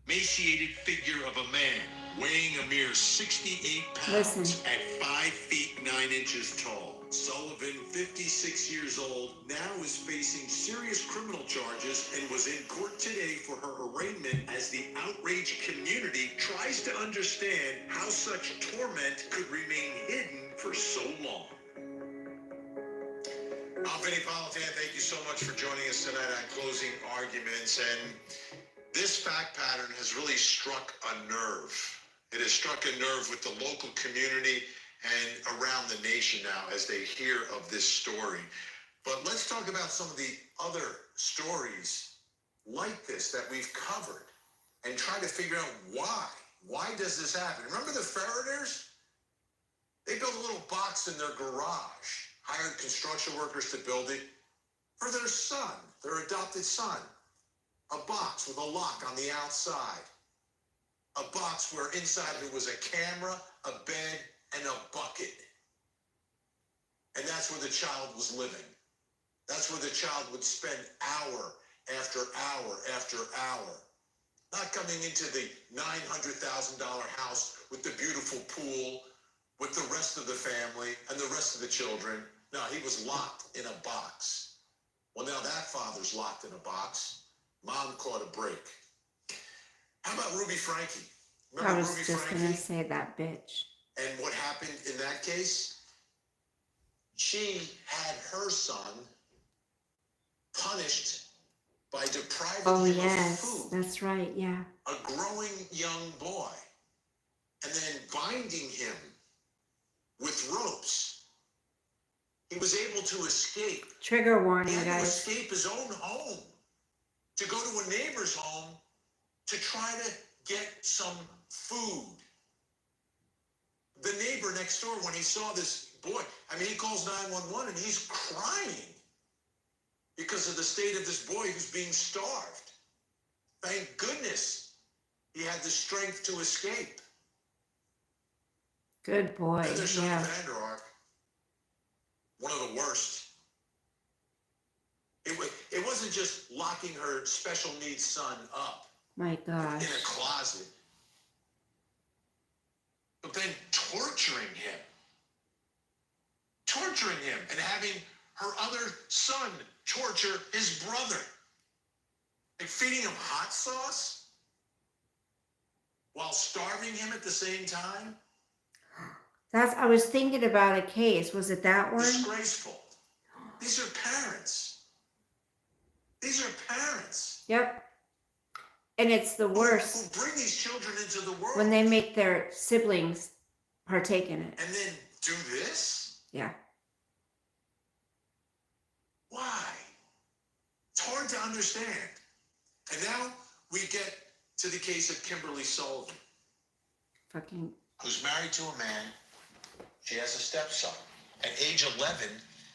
Emaciated figure of a man weighing a mere 68 pounds. Listen. At 5 feet 9 inches tall. Sullivan, 56 years old, now is facing serious criminal charges and was in court today for her arraignment as the outraged community tries to understand how such torment could remain hidden for so long. I'm Vinny Politan. Thank you so much for joining us tonight on Closing Arguments. And this fact pattern has really struck a nerve. It has struck a nerve with the local community and around the nation now as they hear of this story. But let's talk about some of the other stories like this that we've covered and try to figure out why. Why does this happen? Remember the Ferreters? They built a little box in their garage, hired construction workers to build it for their son, their adopted son. A box with a lock on the outside. A box where inside there was a camera, a bed, and a bucket. And that's where the child was living. That's where the child would spend hour after hour after hour. Not coming into the $900,000 house with the beautiful pool, with the rest of the family and the rest of the children. No, he was locked in a box. Well, now that father's locked in a box. Mom caught a break. How about Ruby Franke? Remember I was Ruby just Franke? going to say that bitch. And what happened in that case? She had her son punished by depriving him of food. That's right, yeah. A growing young boy. And then binding him with ropes. He was able to escape. Trigger warning, He had to guys. escape his own home. To go to a neighbor's home to try to get some food. The neighbor next door, when he saw this boy, he calls 911 and he's crying because of the state of this boy who's being starved. Thank goodness he had the strength to escape. Good boy, And there's yeah. Vander Ark, one of the worst. It wasn't just locking her special needs son up. My in gosh. a closet, but then torturing him and having her other son torture his brother, like feeding him hot sauce while starving him at the same time. I was thinking about a case. Was it that one? Disgraceful. These are parents. Yep. And it's the worst Who bring these children into the world. when they make their siblings partake in it. And then do this? Yeah. Why? It's hard to understand. And now we get to the case of Kimberly Sullivan. Who's married to a man. She has a stepson. At age 11,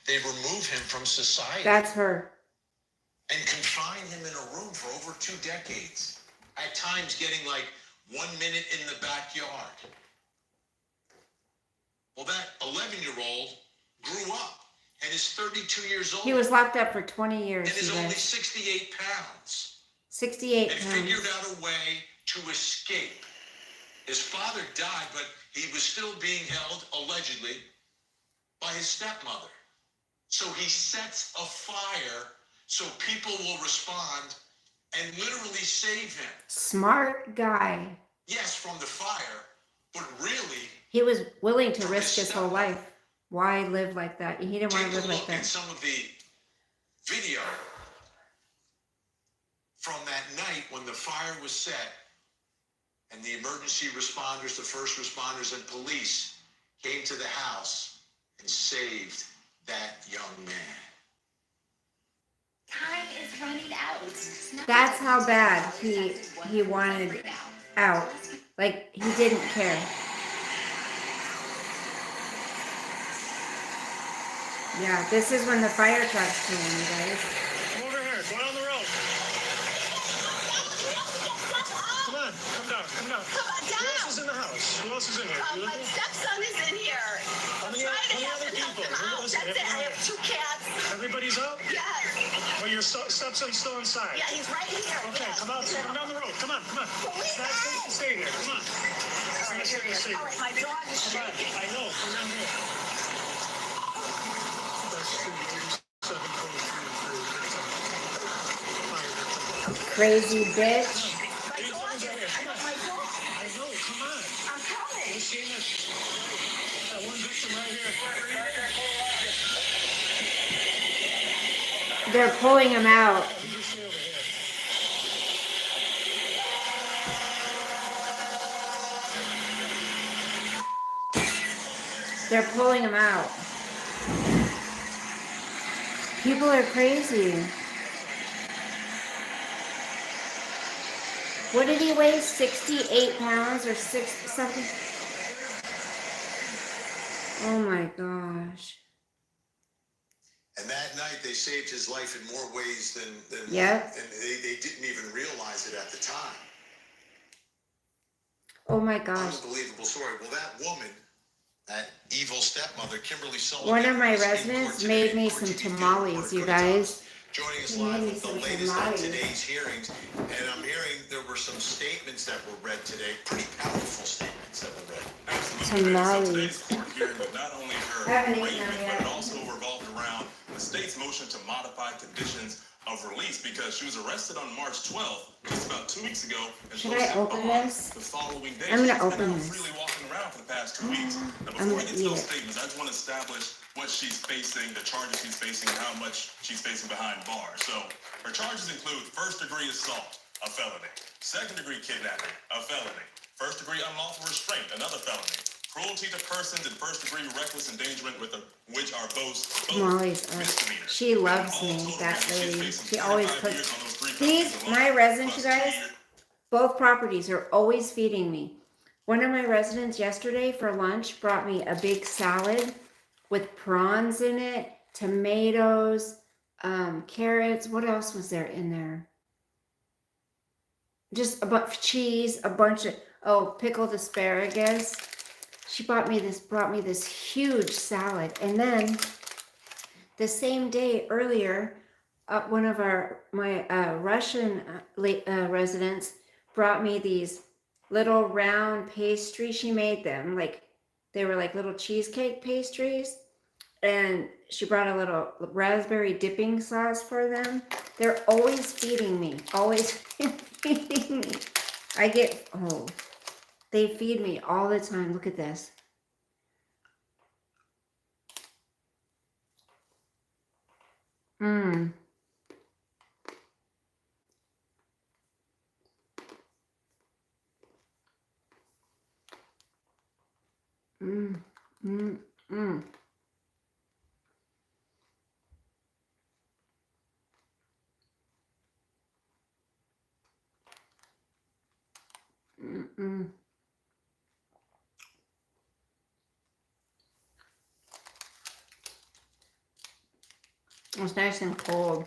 they remove him from society. That's her. And confine him in a room for over 2 decades. At times getting like 1 minute in the backyard. Well, that 11-year-old grew up and is 32 years old. He was locked up for 20 years. And is only 68 pounds. 68 and pounds. Figured out a way to escape. His father died, but he was still being held, allegedly, by his stepmother. So he sets a fire so people will respond and literally save him. Smart guy. Yes, from the fire, but really... He was willing to risk his whole life. Why live like that? He didn't want to live like that. Take a look at some of the video from that night when the fire was set and the emergency responders, the first responders and police came to the house and saved that young man. Time is running out. That's how bad he wanted out. Like, he didn't care. Yeah, this is when the fire trucks came, you guys. Come over here. Go down the road. Come on. Come down. Come down. Come on down. Who else is in the house? Who else is in here? My stepson is in here. How many other people? That's it. I have 2 cats. Everybody's out? Yes. Well, your stepson's still inside. Yeah, he's right here. Okay, Yes. come out. Come down the road. Come on. Come on. Police It's not safe to stay here. Come on. It's not safe to stay All here. right, my dog is Come on. shaking. I know. Come down here. Crazy bitch. My dog is here. My dog. I know. Come on. I'm coming. You see this? That one victim right here. They're pulling him out. You stay over here. They're pulling him out. People are crazy. What did he weigh? 68 pounds or something? Oh my gosh. And that night they saved his life in more ways than Yep. and they didn't even realize it at the time. Oh my gosh. Unbelievable story. Well, that woman, that evil stepmother, Kimberly Sullivan. One of my is in residents court made today me for some TV tamales, you Good guys. times. Joining us He live made me with the some latest on tamales. today's hearings. And I'm hearing there were some statements that were read today, pretty powerful statements that were read. Tamales. So today's court hearing would not only I haven't heard eaten arraignment, them but it yet. also revolved around the state's motion to modify conditions of release because she was arrested on March 12th, just about 2 weeks ago, and Should I posted open bond this? the following day. I'm gonna She's been open out this. freely walking around for the past 2 weeks. Now, I'm before gonna we get to eat those it. statements, I just want to establish what she's facing, the charges she's facing, and how much she's facing behind bars. So her charges include first-degree assault, a felony, second-degree kidnapping, a felony, first-degree unlawful restraint, another felony, cruelty to persons and first-degree reckless endangerment, which are both Tamales. misdemeanors. She loves All me, total, that she's lady. facing She always 25 years on those cooks. 3 These, felonies alone, my residents, you plus 2 guys, years. both properties are always feeding me. One of my residents yesterday for lunch brought me a big salad with prawns in it, tomatoes, carrots. What else was there in there? Just a bunch of cheese, a bunch of pickled asparagus. She brought me this huge salad, and then the same day earlier, one of my Russian residents brought me these little round pastries. She made them like they were like little cheesecake pastries, and she brought a little raspberry dipping sauce for them. They're always feeding me, always feeding me. They feed me all the time. Look at this. Mmm. Mmm. Mmm. Mmm. Mm-mm. It's nice and cold.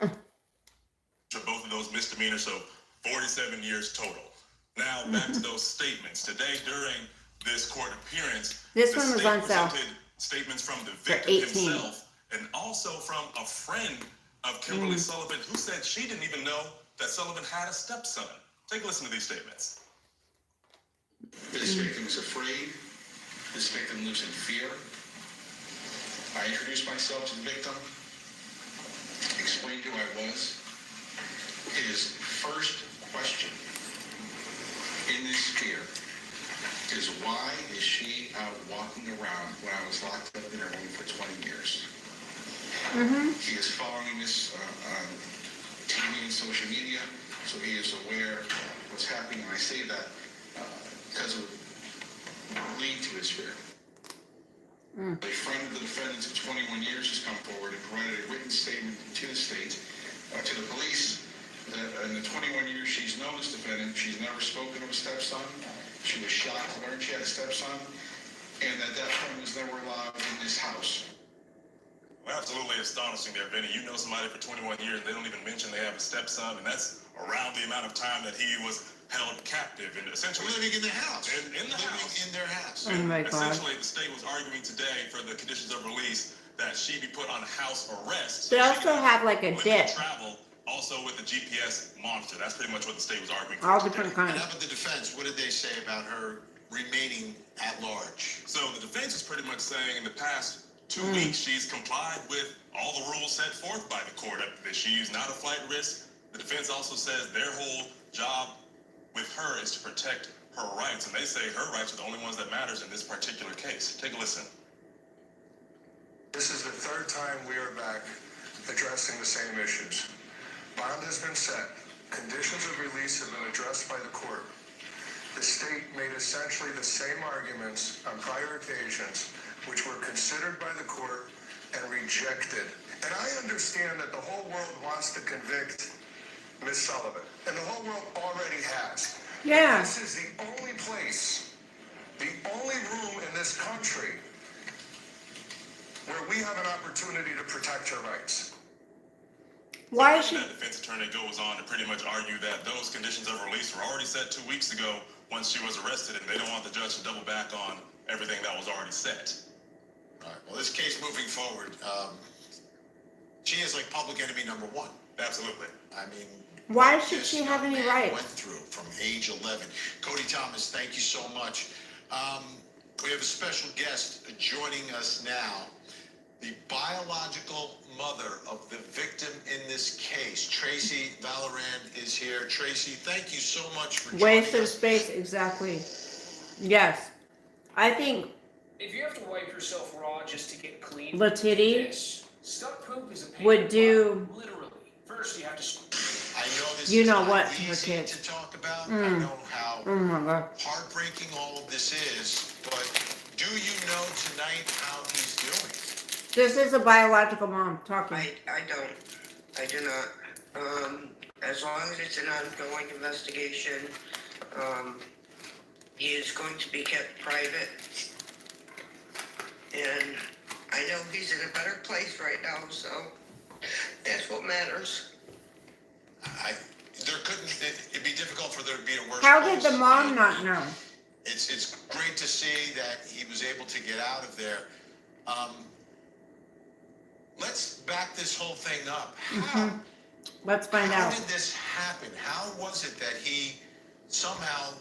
For both of those misdemeanors, so 47 years total. Now back to those statements. Today during this court appearance, This the one was state on sale presented statements from the for victim 18. himself and also from a friend of Kimberly Sullivan who said she didn't even know that Sullivan had a stepson. Take a listen to these statements. This victim is afraid. This victim lives in fear. I introduced myself to the victim, explained who I was. His first question in this fear is, why is she out walking around when I was locked up in her room for 20 years? He is following this on TV and social media, so he is aware of what's happening. And I say that because it would lead to his fear. A friend of the defendant's of 21 years has come forward and provided a written statement to the state, to the police, that in the 21 years she's known this defendant, she's never spoken of a stepson. She was shocked to learn she had a stepson, and that friend was never allowed in this house. Well, absolutely astonishing there, Vinny. You know somebody for 21 years, they don't even mention they have a stepson, and that's around the amount of time that he was held captive and essentially Living in the house. In the Living house. in their house. Oh my God. Essentially, the state was arguing today for the conditions of release that she be put on house arrest. They so she also can have like a limited dip. travel, also with the GPS monitor. That's pretty much what the state was arguing for All today. different And kinds. how about the defense? What did they say about her remaining at large? So the defense is pretty much saying in the past 2 weeks she's complied with all the rules set forth by the court, that she's not a flight risk. The defense also says their whole job with her is to protect her rights, and they say her rights are the only ones that matters in this particular case. Take a listen. This is the third time we are back addressing the same issues. Bond has been set. Conditions of release have been addressed by the court. The state made essentially the same arguments on prior occasions, which were considered by the court and rejected. And I understand that the whole world wants to convict Ms. Sullivan, and the whole world already has. Yeah. This is the only place, the only room in this country where we have an opportunity to protect her rights. Why So should that defense attorney goes on to pretty much argue that those conditions of release were already set 2 weeks ago once she was arrested, and they don't want the judge to double back on everything that was already set. All right. Well, this case moving forward, she is like public enemy number one. Absolutely. I mean, Why what should this she have young any man rights? Went through from age 11. Cody Thomas, thank you so much. We have a special guest joining us now. The biological mother of the victim in this case, Tracy Valorand, is here. Tracy, thank you so much for joining waste of us. space? Exactly. Yes. I think If you have to wipe yourself raw just to get clean, Latiti this stuck poop is a pain would in the do- butt, literally. First, you have to. I know this You is know not what, her easy kids. to talk about. I know how oh my God. heartbreaking all of this is, but do you know tonight how he's doing? This is a biological mom talking. I don't. I do not. As long as it's an ongoing investigation, he is going to be kept private. And I know he's in a better place right now, so that's what matters. It'd be difficult for there to be a worse How did place. the mom not know? It's great to see that he was able to get out of there. Let's back this whole thing up. Let's find How out. did this happen? happened? How was it that he somehow,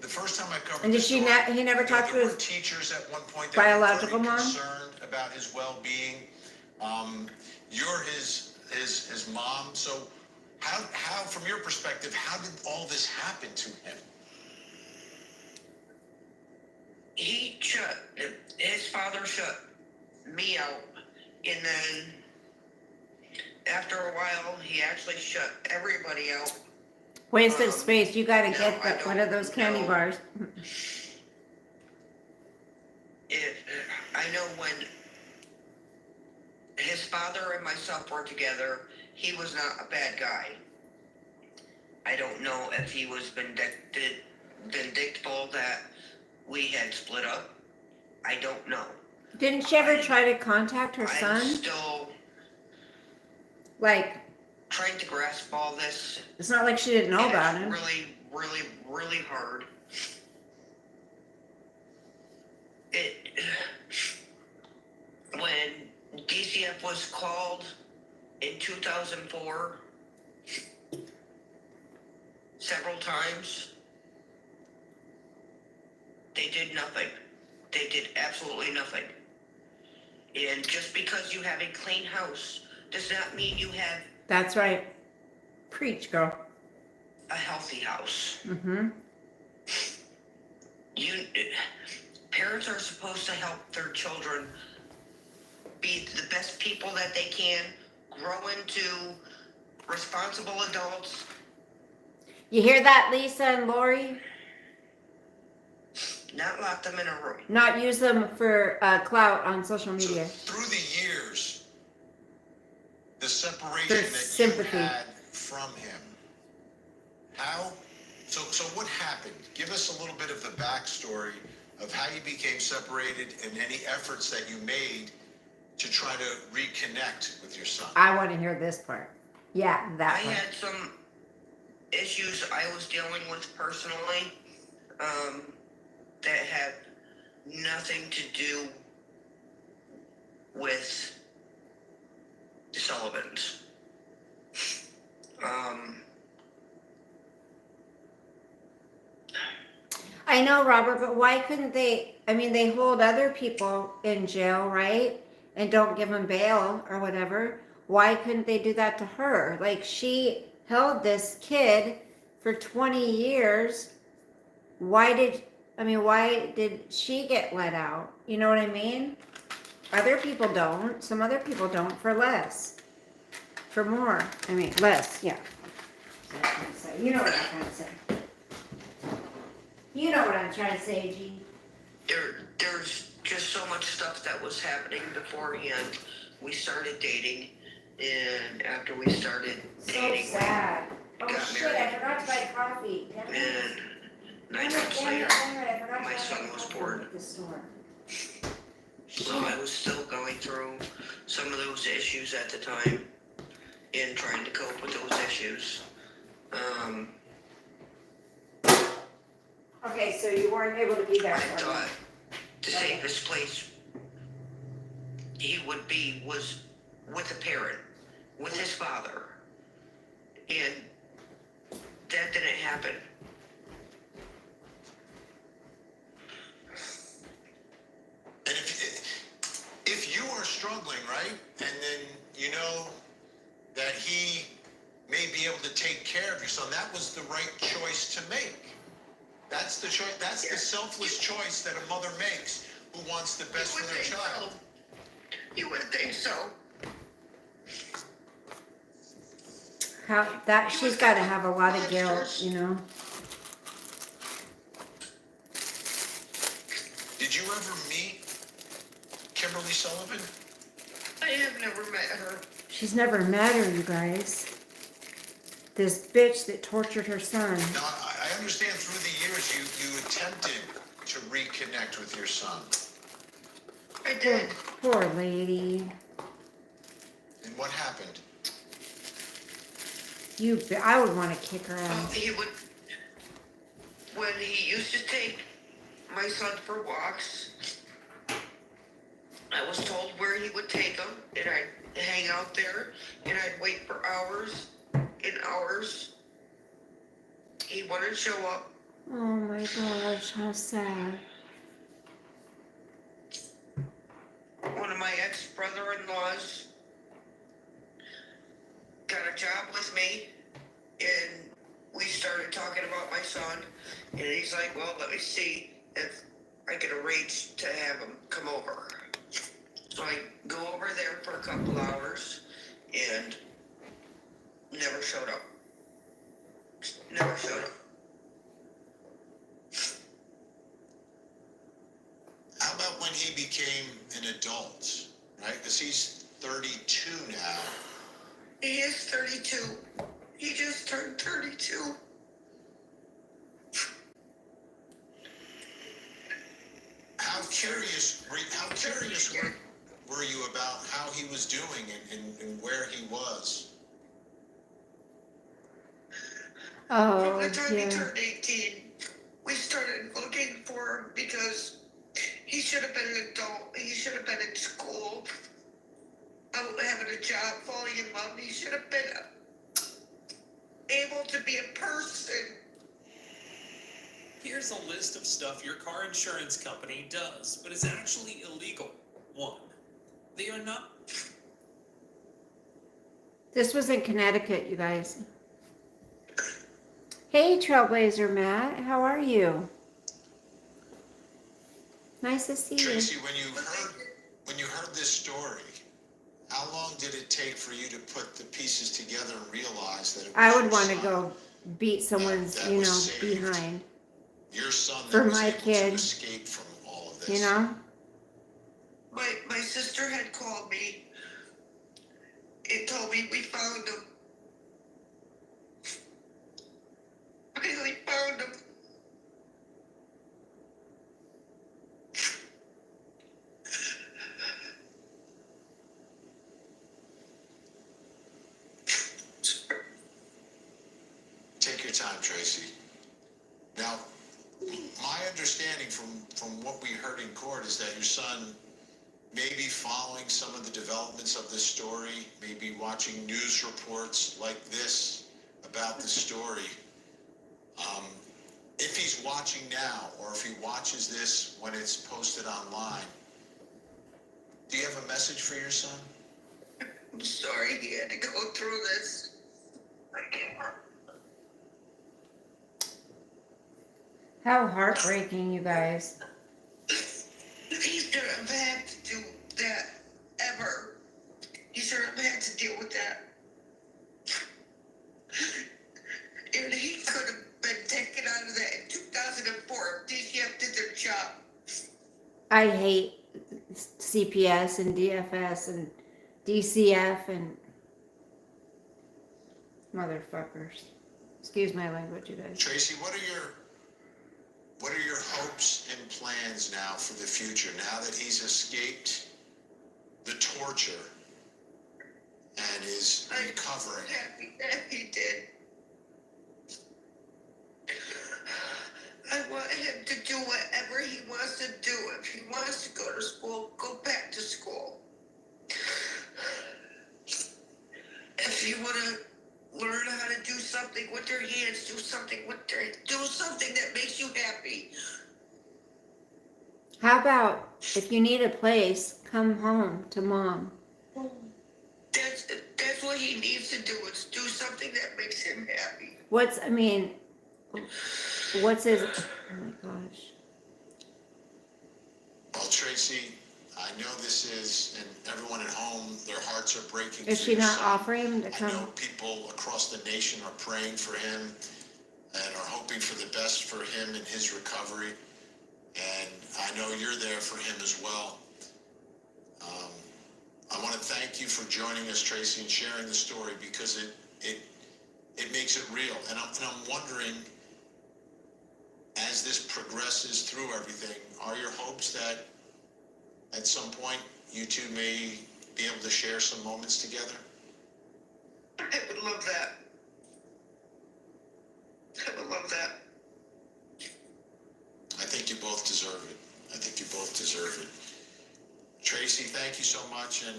the first time I covered And did this she story, he never talked to there were his teachers at one point that biological were very mom? concerned about his well-being. You're his mom, so how, from your perspective, how did all this happen to him? His father shut me out, and then after a while, he actually shut everybody out. Wasted space. You gotta no, get I one of those candy don't know. bars. I know when his father and myself were together, he was not a bad guy. I don't know if he was vindictful that we had split up. I don't know. Didn't she ever try to contact her I'm son? still Like, trying to grasp all this. it's not like she didn't know and about it's him. really, really, really hard. When DCF was called in 2004 several times, they did nothing. They did absolutely nothing. And just because you have a clean house does not mean you have That's right. Preach, girl. a healthy house. Mm-hmm. Parents are supposed to help their children be the best people that they can, grow into responsible adults. You hear that, Lisa and Lori? Not lock them in a room. Not use them for clout on social So media. through the years, the separation For that sympathy. you had from him, so what happened? Give us a little bit of the backstory of how you became separated and any efforts that you made to try to reconnect with your son. I want to hear this part. Yeah, I that part. had some issues I was dealing with personally that had nothing to do with the Sullivans. I know, Robert, but why couldn't they? I mean, they hold other people in jail, right? And don't give them bail or whatever. Why couldn't they do that to her? Like, she held this kid for 20 years. Why did she get let out? You know what I mean? Other people don't. Some other people don't for less. For more. I mean, less, yeah. That's what I'm trying to say. You know what I'm trying to say. You know what I'm trying to say, G. There's just so much stuff that was happening beforehand. We started dating, and after we started So dating, sad. Oh got shit, married. I forgot to buy coffee. Damn it. And 9 Damn it, months damn it, later, damn it, I forgot to my buy son my was coffee born. at the store. So I was still going through some of those issues at the time and trying to cope with those issues. Okay, so you weren't able to be there I for me. thought the safest place he would be was with a parent, with his father. And that didn't happen. And if you are struggling, right, and then you know that he may be able to take care of your son, that was the right choice to make. That's the choice. That's the selfless choice that a mother makes who wants the best for their child. You would think so. She's got to have a lot of guilt, you know. Did you ever meet Kimberly Sullivan? I have never met her. She's never met her, you guys. This bitch that tortured her son. Now, I understand through the years you attempted to reconnect with your son. I did. Poor lady. And what happened? I would want to kick her ass. He would, when he used to take my son for walks, I was told where he would take him, and I'd hang out there, and I'd wait for hours and hours he wouldn't show up. Oh my gosh, how sad. One of my ex-brother-in-laws got a job with me, and we started talking about my son, and he's like, well, let me see if I can arrange to have him come over. So I go over there for a couple hours, and never showed up. Never showed up. How about when he became an adult, right? Because he's 32 now. He is 32. He just turned 32. How curious were you about how he was doing and where he was? Oh, From the time he yeah. turned 18, we started looking for him because he should have been an adult. He should have been in school, out having a job, falling in love. He should have been able to be a person. Here's a list of stuff your car insurance company does, but is actually illegal. 1. They are not. This was in Connecticut, you guys. Hey, Trailblazer Matt, how are you? Nice to see you. Tracy, when you heard this story, how long did it take for you to put the pieces together and realize that it was I would your want to son, go beat someone's, that you know, was saved? behind, your son for that was my able kid. to escape from all of this? you know? My sister had called me and told me we found him. Finally found him. Take your time, Tracy. Now, my understanding from what we heard in court is that your son may be following some of the developments of this story, maybe watching news reports like this about the story. If he's watching now, or if he watches this when it's posted online, do you have a message for your son? I'm sorry he had to go through this. I can't. How heartbreaking, you guys. He shouldn't have had to do that ever. He shouldn't have had to deal with that. And he could have been taken out of that in 2004 if DCF did their job. I hate CPS and DFS and DCF and motherfuckers. Excuse my language, you guys. Tracy, what are your hopes and plans now for the future, now that he's escaped the torture and is recovering? I'm happy that he did. I want him to do whatever he wants to do. If he wants to go to school, go back to school. If you want to learn how to do something with your hands, do something that makes you happy. How about if you need a place, come home to mom? That's what he needs to do, is do something that makes him happy. What's his, oh my gosh. Well, Tracy, I know this is, and everyone at home, their hearts are breaking. Is for she your not son. offering him to I come? know people across the nation are praying for him and are hoping for the best for him in his recovery. And I know you're there for him as well. I want to thank you for joining us, Tracy, and sharing the story, because it makes it real. And I'm wondering, as this progresses through everything, are your hopes that at some point you two may be able to share some moments together? I would love that. I would love that. I think you both deserve it. Tracy, thank you so much, and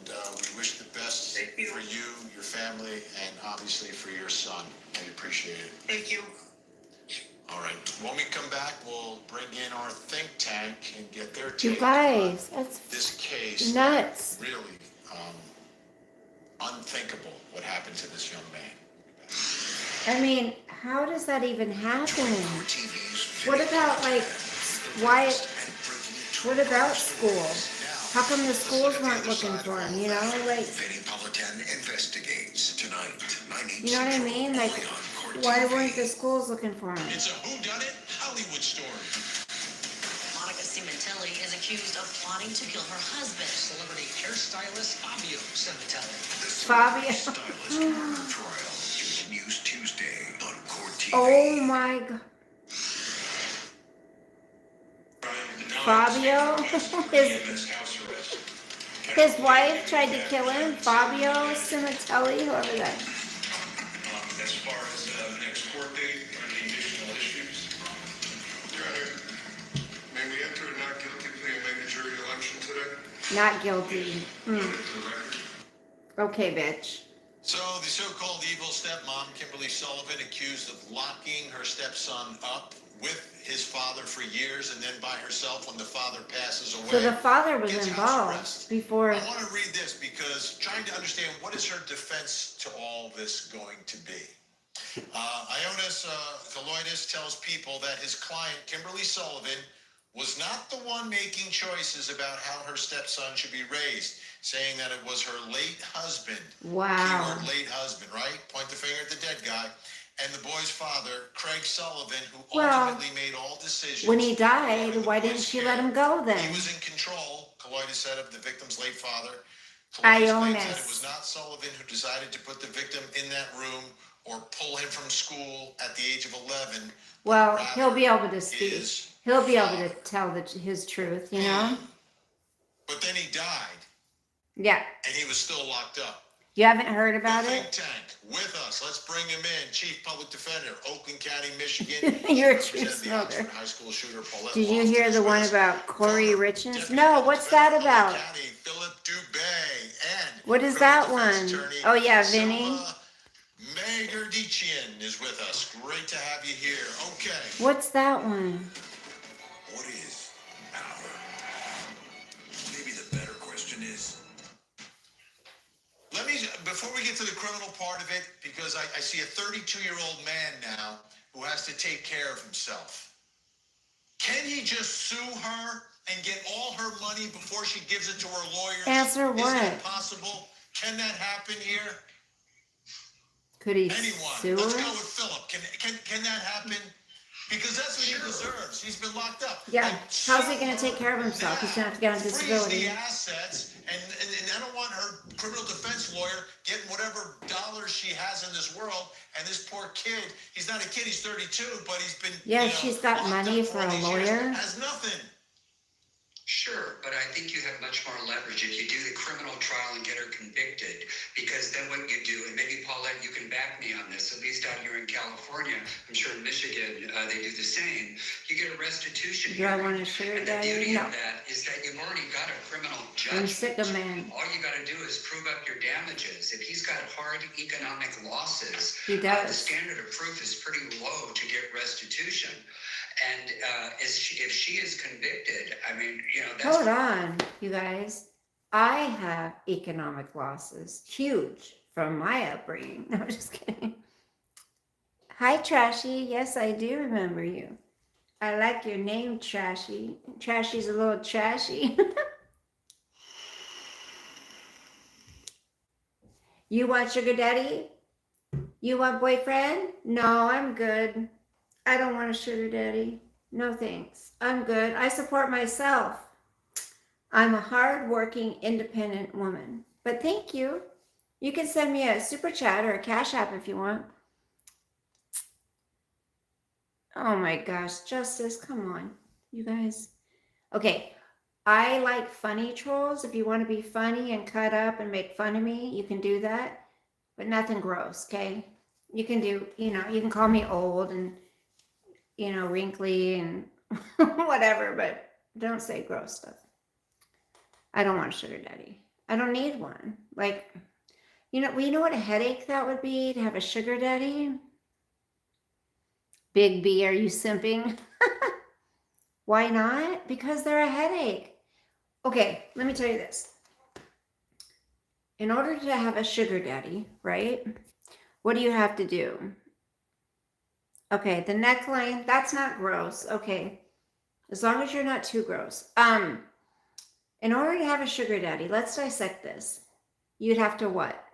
we wish the best Thank you. for you, your family, and obviously for your son. I appreciate it. Thank you. All right. When we come back, we'll bring in our think tank and get their You take guys, on that's this case. nuts. Really unthinkable what happened to this young man. I mean, how does that even happen? What about like why? What about school? How come the schools weren't looking for him? You know, like. Investigates tonight. You know what I mean? Like, why weren't the schools looking for him? It's a whodunit Hollywood story. Monica Cimentelli is accused of plotting to kill her husband. Celebrity hairstylist Fabio Cimentelli. Fabio. Trial continues Tuesday on Court TV. Oh my God. Fabio, his wife tried to kill him. Fabio Cimentelli, whoever that. As far as the next court date or any additional issues, Your Honor, may we enter a not guilty plea and make a jury election today? Not guilty. Noted for the record. Okay, bitch. So the so-called evil stepmom, Kimberly Sullivan, accused of locking her stepson up with his father for years and then by herself when the father passes away. So the father was gets house involved arrest. before. I want to read this because trying to understand what is her defense to all this going to be. Ionis Kaloidis tells people that his client, Kimberly Sullivan, was not the one making choices about how her stepson should be raised, saying that it was her late husband. Wow. Keyword late husband, right? Point the finger at the dead guy. And the boy's father, Craig Sullivan, who Well, ultimately made all decisions. when he died, regarding the why didn't boy's she care. let him go then? He was in control, Kaloidis said, of the victim's late father. Kaloidis claims that it was Ionis. not Sullivan who decided to put the victim in that room or pull him from school at the age of 11. Well, rather he'll be able to speak. his He'll be able to father. tell his truth, you know? But then he died, Yeah. and he was still locked up. You haven't heard about The think it? tank with us. Let's bring him in. Chief Public Defender, Oakland County, Michigan. You're a Represent true the smoker. Oxford High School shooter, Paulette Did you Lofton hear is the with one us. about Corey Former Richards? Deputy No, Public what's Defender that for LA about? County, Philip Dubay, and What is criminal that defense one? attorney Oh yeah, Vinny. Silva Megerdician is with us. Great to have you here. Okay. What's that one? What is power? Maybe the better question is, Let me, before we get to the criminal part of it, because I see a 32-year-old man now who has to take care of himself. Can he just sue her and get all her money before she gives it to her lawyers? Answer Is that what? possible? Can that happen here? Could he Anyone? sue Let's her? go with Philip. Can that happen? Because that's what he deserves. He's been locked up. Yeah. And How's he sue going to take her care of himself? He's going to have to get on freeze disability. the assets, and I don't want her criminal defense lawyer getting whatever dollars she has in this world. And this poor kid, he's not a kid, he's 32, but he's been Yeah, she's got locked money up for all a these years, lawyer. has nothing. Sure, but I think you have much more leverage if you do the criminal trial and get her convicted, because then what you do, and maybe Paulette, you can back me on this, at least out here in California, I'm sure in Michigan they do the same, you get a restitution Do I hearing. want to sugar And the daddy? beauty No. of that is that you've already got a criminal I'm judgment. sick of man. All you got to do is prove up your damages. If he's got hard economic losses, He the does. standard of proof is pretty low to get restitution. And if she is convicted, I mean, that's Hold on, you guys. I have economic losses, huge, from my upbringing. No, I'm just kidding. Hi, Trashy. Yes, I do remember you. I like your name, Trashy. Trashy's a little trashy. You want sugar daddy? You want boyfriend? No, I'm good. I don't want a sugar daddy. No thanks. I'm good. I support myself. I'm a hard-working, independent woman. But thank you. You can send me a super chat or a cash app if you want. Oh my gosh, Justice, come on, you guys. Okay, I like funny trolls. If you want to be funny and cut up and make fun of me, you can do that. But nothing gross, okay? You can do, you can call me old and, wrinkly and whatever, but don't say gross stuff. I don't want a sugar daddy. I don't need one. Like, you know what a headache that would be to have a sugar daddy? Big B, are you simping? Why not? Because they're a headache. Okay, let me tell you this. In order to have a sugar daddy, right? What do you have to do? Okay, the neckline, that's not gross. Okay, as long as you're not too gross. In order to have a sugar daddy, let's dissect this. You'd have to what?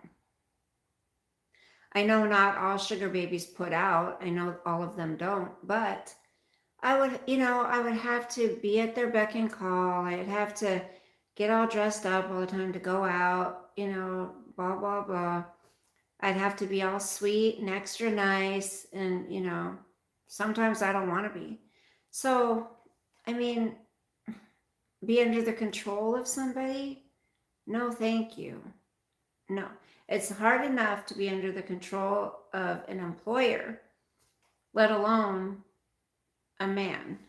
I know not all sugar babies put out. I know all of them don't, but I would have to be at their beck and call. I'd have to get all dressed up all the time to go out, blah, blah, blah. I'd have to be all sweet and extra nice. And, sometimes I don't want to be. So, I mean, be under the control of somebody? No, thank you. No, it's hard enough to be under the control of an employer, let alone a man.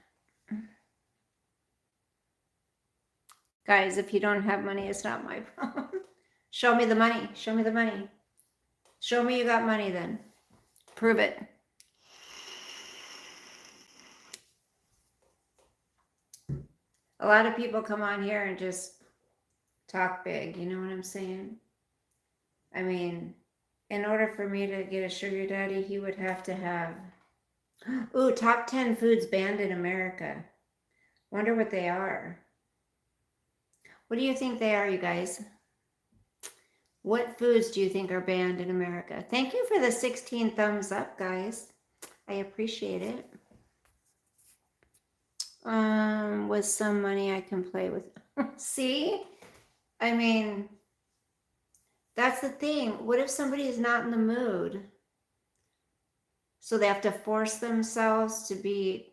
Guys, if you don't have money, it's not my problem. Show me the money. Show me the money. Show me you got money then. Prove it. A lot of people come on here and just talk big. You know what I'm saying? I mean, in order for me to get a sugar daddy, he would have to have... Ooh, top 10 foods banned in America. Wonder what they are. What do you think they are, you guys? What foods do you think are banned in America? Thank you for the 16 thumbs up, guys. I appreciate it. With some money I can play with. See? I mean, that's the thing. What if somebody is not in the mood? So they have to force themselves to be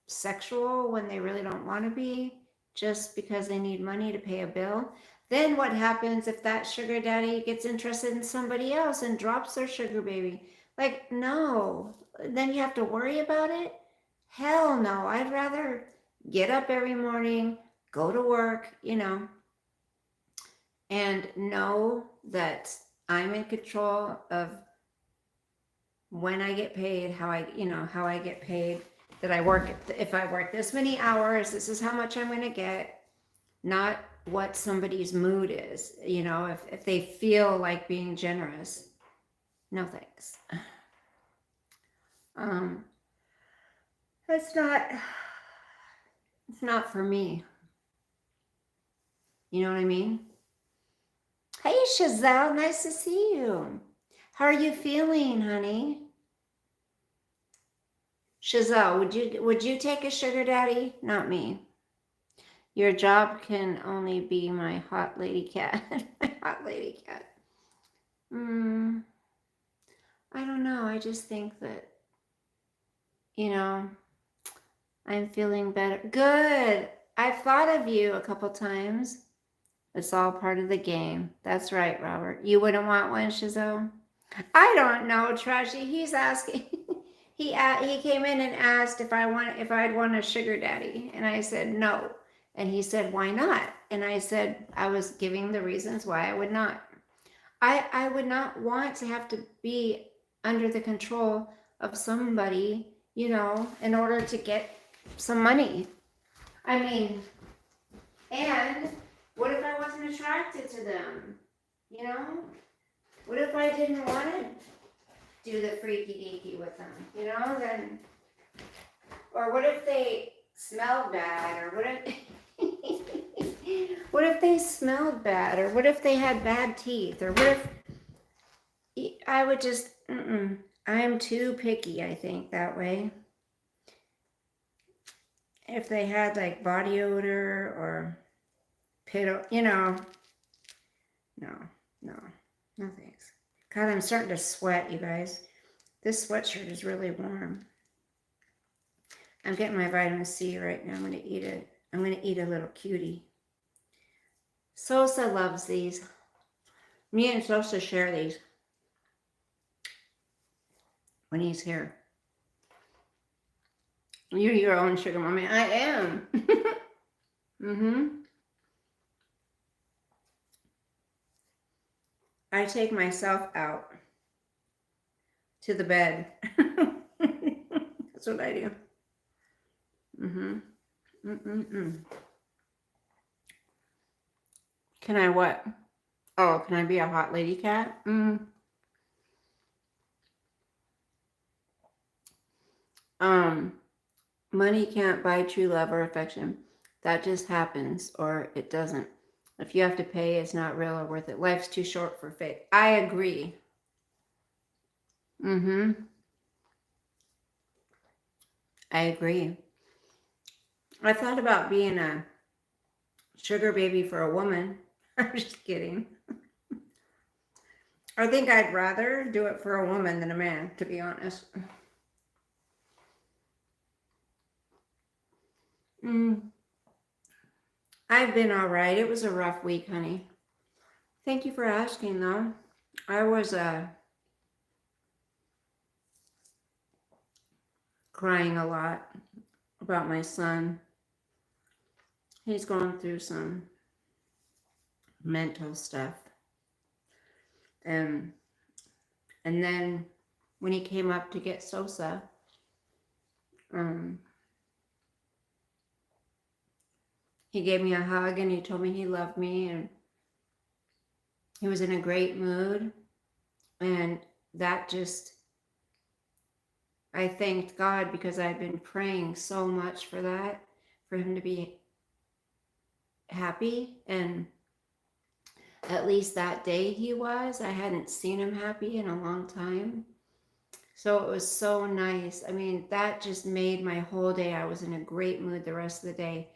sexual when they really don't want to be, just because they need money to pay a bill. Then what happens if that sugar daddy gets interested in somebody else and drops their sugar baby? Like, no. Then you have to worry about it? Hell no. I'd rather get up every morning, go to work, and know that I'm in control of when I get paid, how I get paid, that I work, if I work this many hours, this is how much I'm going to get, not what somebody's mood is, if they feel like being generous. No thanks. It's not for me. You know what I mean? Hey, Chazelle, nice to see you. How are you feeling, honey? Chazelle, would you take a sugar daddy? Not me. Your job can only be my hot lady cat. My hot lady cat. I don't know. I just think that, I'm feeling better. Good. I've thought of you a couple times. It's all part of the game. That's right, Robert. You wouldn't want one, Shizzo? I don't know, Trashy. He's asking. He came in and asked if I'd want a sugar daddy, and I said no. And he said, why not? And I said I was giving the reasons why I would not. I would not want to have to be under the control of somebody, in order to get some money. I mean, and what if I wasn't attracted to them? What if I didn't want to do the freaky deaky with them? Then, or what if they smelled bad? Or what if what if they smelled bad? Or what if they had bad teeth? Or what if I would just I'm too picky, I think, that way. If they had like body odor or no thanks. God, I'm starting to sweat, you guys. This sweatshirt is really warm. I'm getting my vitamin C right now. I'm going to eat it. I'm going to eat a little cutie. Sosa loves these. Me and Sosa share these when he's here. You're your own sugar mommy. I am. I take myself out to the bed. Because That's what I do. Mm-mm-mm. Can I what? Oh, can I be a hot lady cat? Money can't buy true love or affection. That just happens or it doesn't. If you have to pay, it's not real or worth it. Life's too short for fake. I agree. I agree. I thought about being a sugar baby for a woman. I'm just kidding. I think I'd rather do it for a woman than a man, to be honest. I've been all right. It was a rough week, honey. Thank you for asking, though. I was crying a lot about my son. He's going through some mental stuff. And then when he came up to get Sosa, he gave me a hug and he told me he loved me and he was in a great mood. And that just, I thanked God because I'd been praying so much for that, for him to be happy. And at least that day he was. I hadn't seen him happy in a long time. So it was so nice. I mean, that just made my whole day. I was in a great mood the rest of the day.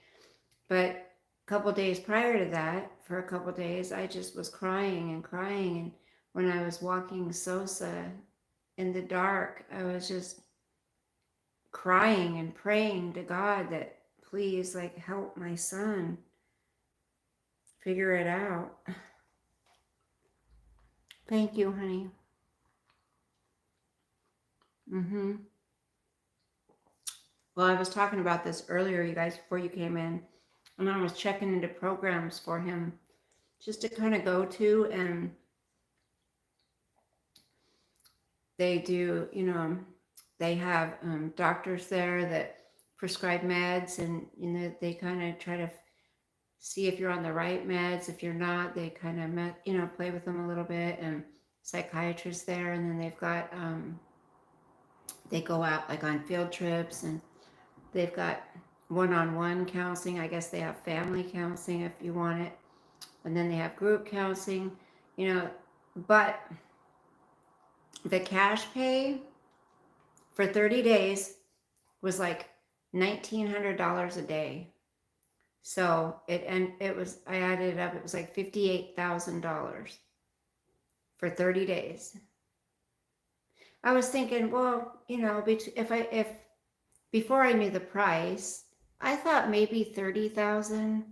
But a couple days prior to that, for a couple days, I just was crying and crying. And when I was walking Sosa in the dark, I was just crying and praying to God that please, like, help my son figure it out. Thank you, honey. Well, I was talking about this earlier, you guys, before you came in, and I was checking into programs for him just to kind of go to, and they do, they have doctors there that prescribe meds, and they kind of try to see if you're on the right meds. If you're not, they kind of play with them a little bit, and psychiatrists there, and then they've got they go out like on field trips, and they've got one-on-one counseling. I guess they have family counseling if you want it, and then they have group counseling, but the cash pay for 30 days was like $1,900 a day. So I added it up, it was like $58,000 for 30 days. I was thinking, well, if before I knew the price, I thought maybe 30,000.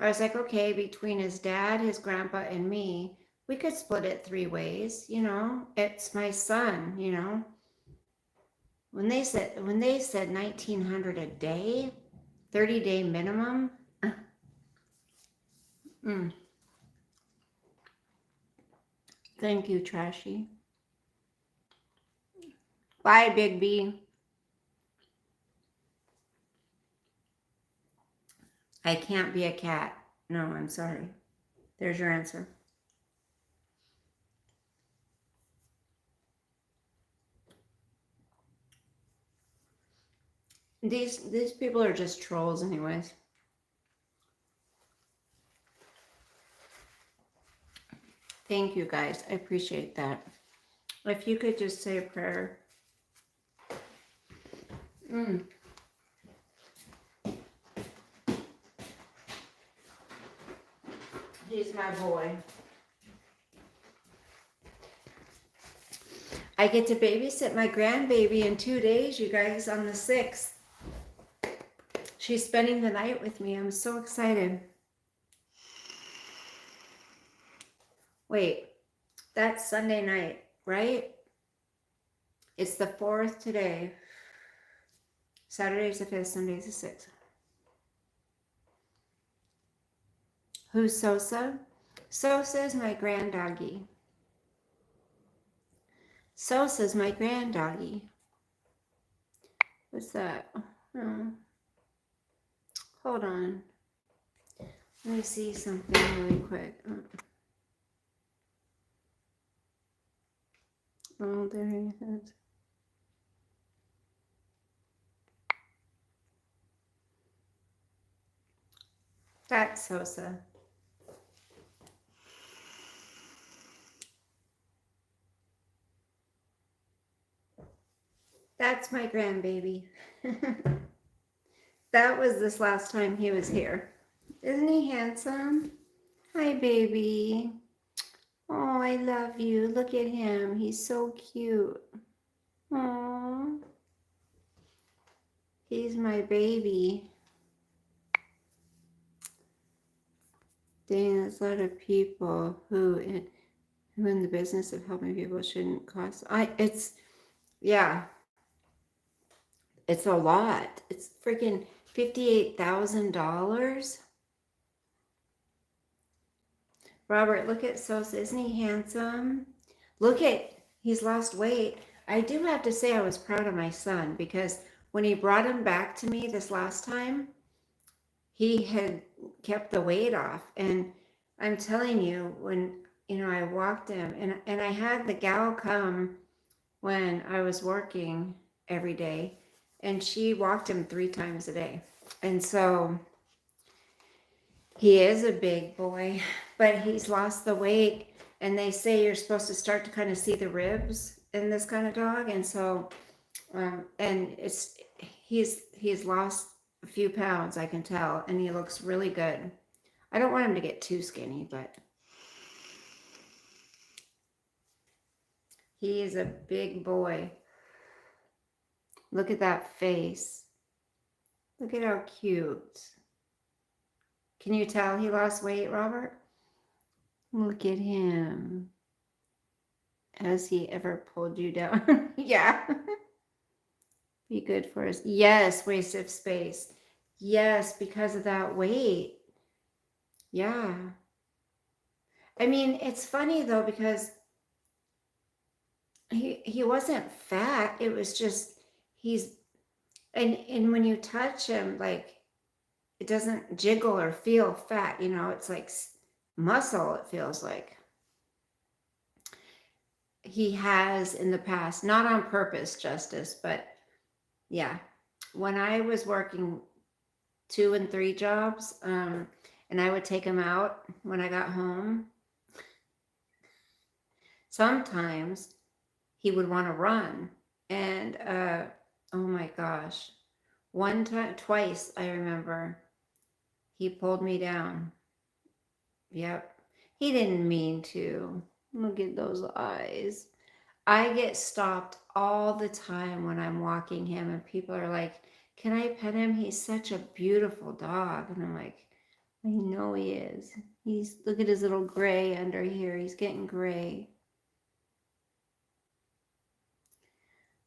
I was like, okay, between his dad, his grandpa, and me, we could split it 3 ways, it's my son, When they said $1,900 a day, 30-day minimum. Thank you, Trashy. Bye, Big B. I can't be a cat. No, I'm sorry. There's your answer. These people are just trolls anyways. Thank you, guys. I appreciate that. If you could just say a prayer. He's my boy. I get to babysit my grandbaby in 2 days, you guys, on the 6th. She's spending the night with me. I'm so excited. Wait, that's Sunday night, right? It's the 4th today. Saturday's the 5th, Sunday's the 6th. Who's Sosa? Sosa's my granddoggy. Sosa's my granddoggy. What's that? Oh, hold on. Let me see something really quick. Oh, there he is. That's Sosa. That's my grandbaby. That was this last time he was here. Isn't he handsome? Hi, baby. Oh, I love you. Look at him. He's so cute. Oh, he's my baby. Dang, there's a lot of people who in the business of helping people shouldn't cost. Yeah, it's a lot. It's freaking $58,000. Robert, look at Sosa. Isn't he handsome? He's lost weight. I do have to say I was proud of my son because when he brought him back to me this last time, he had kept the weight off. And I'm telling you, when, I walked him and I had the gal come when I was working every day and she walked him 3 times a day. And so he is a big boy, but he's lost the weight. And they say you're supposed to start to kind of see the ribs in this kind of dog. And so, and he's lost a few pounds, I can tell, and he looks really good. I don't want him to get too skinny, but he is a big boy. Look at that face. Look at how cute. Can you tell he lost weight, Robert? Look at him. Has he ever pulled you down? Yeah. Be good for us. Yes, waste of space. Yes, because of that weight. Yeah. I mean, it's funny though, because he wasn't fat. It was just and when you touch him, like it doesn't jiggle or feel fat, it's like muscle, it feels like. He has in the past, not on purpose, Justice, but yeah. When I was working 2 and 3 jobs, and I would take him out when I got home, sometimes he would want to run. And oh my gosh, twice I remember he pulled me down. Yep, he didn't mean to. Look at those eyes. I get stopped all the time when I'm walking him, and people are like, can I pet him? He's such a beautiful dog. And I'm like, I know he is. Look at his little gray under here. He's getting gray.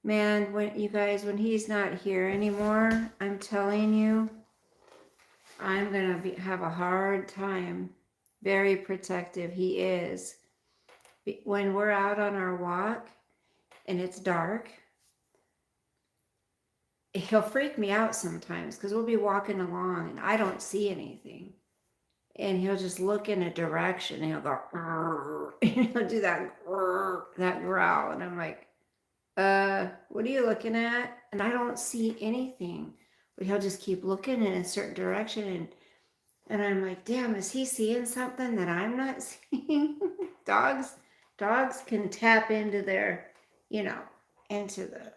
Man, when he's not here anymore, I'm telling you, I'm going to have a hard time. Very protective he is. When we're out on our walk and it's dark, he'll freak me out sometimes because we'll be walking along and I don't see anything. And he'll just look in a direction and he'll go, and he'll do that growl. And I'm like, what are you looking at? And I don't see anything. But he'll just keep looking in a certain direction. And I'm like, damn, is he seeing something that I'm not seeing? Dogs can tap into their, into the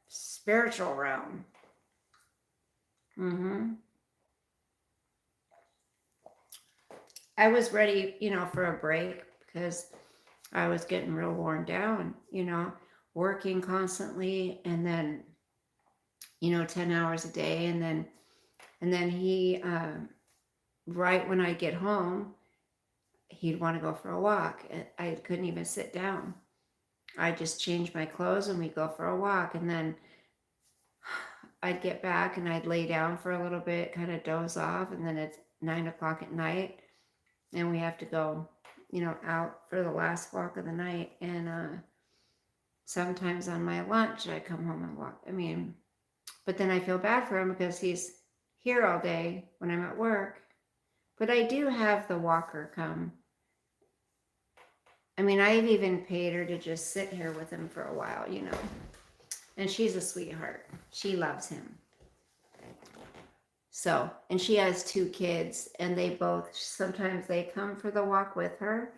spiritual realm. I was ready, for a break because I was getting real worn down, working constantly and then, 10 hours a day. And then he, right when I get home, he'd want to go for a walk. I couldn't even sit down. I just changed my clothes and we'd go for a walk. And then I'd get back and I'd lay down for a little bit, kind of doze off. And then it's 9:00 at night and we have to go, out for the last walk of the night. And sometimes on my lunch, I come home and walk. I mean, But then I feel bad for him because he's here all day when I'm at work. But I do have the walker come. I mean, I've even paid her to just sit here with him for a while, you know. And she's a sweetheart. She loves him. So, and she has 2 kids, and they both, sometimes they come for the walk with her,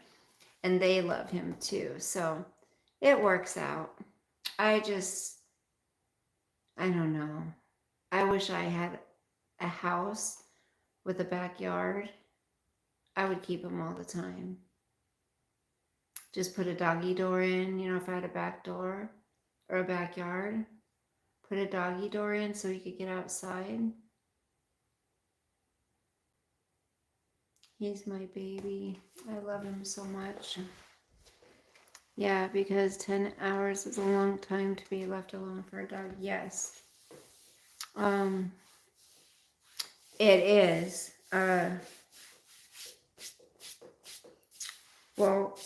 and they love him too. So, it works out. I don't know. I wish I had a house with a backyard. I would keep him all the time. Just put a doggy door in, you know, if I had a back door or a backyard. Put a doggy door in so he could get outside. He's my baby. I love him so much. Yeah, because 10 hours is a long time to be left alone for a dog. Yes. It is. Well,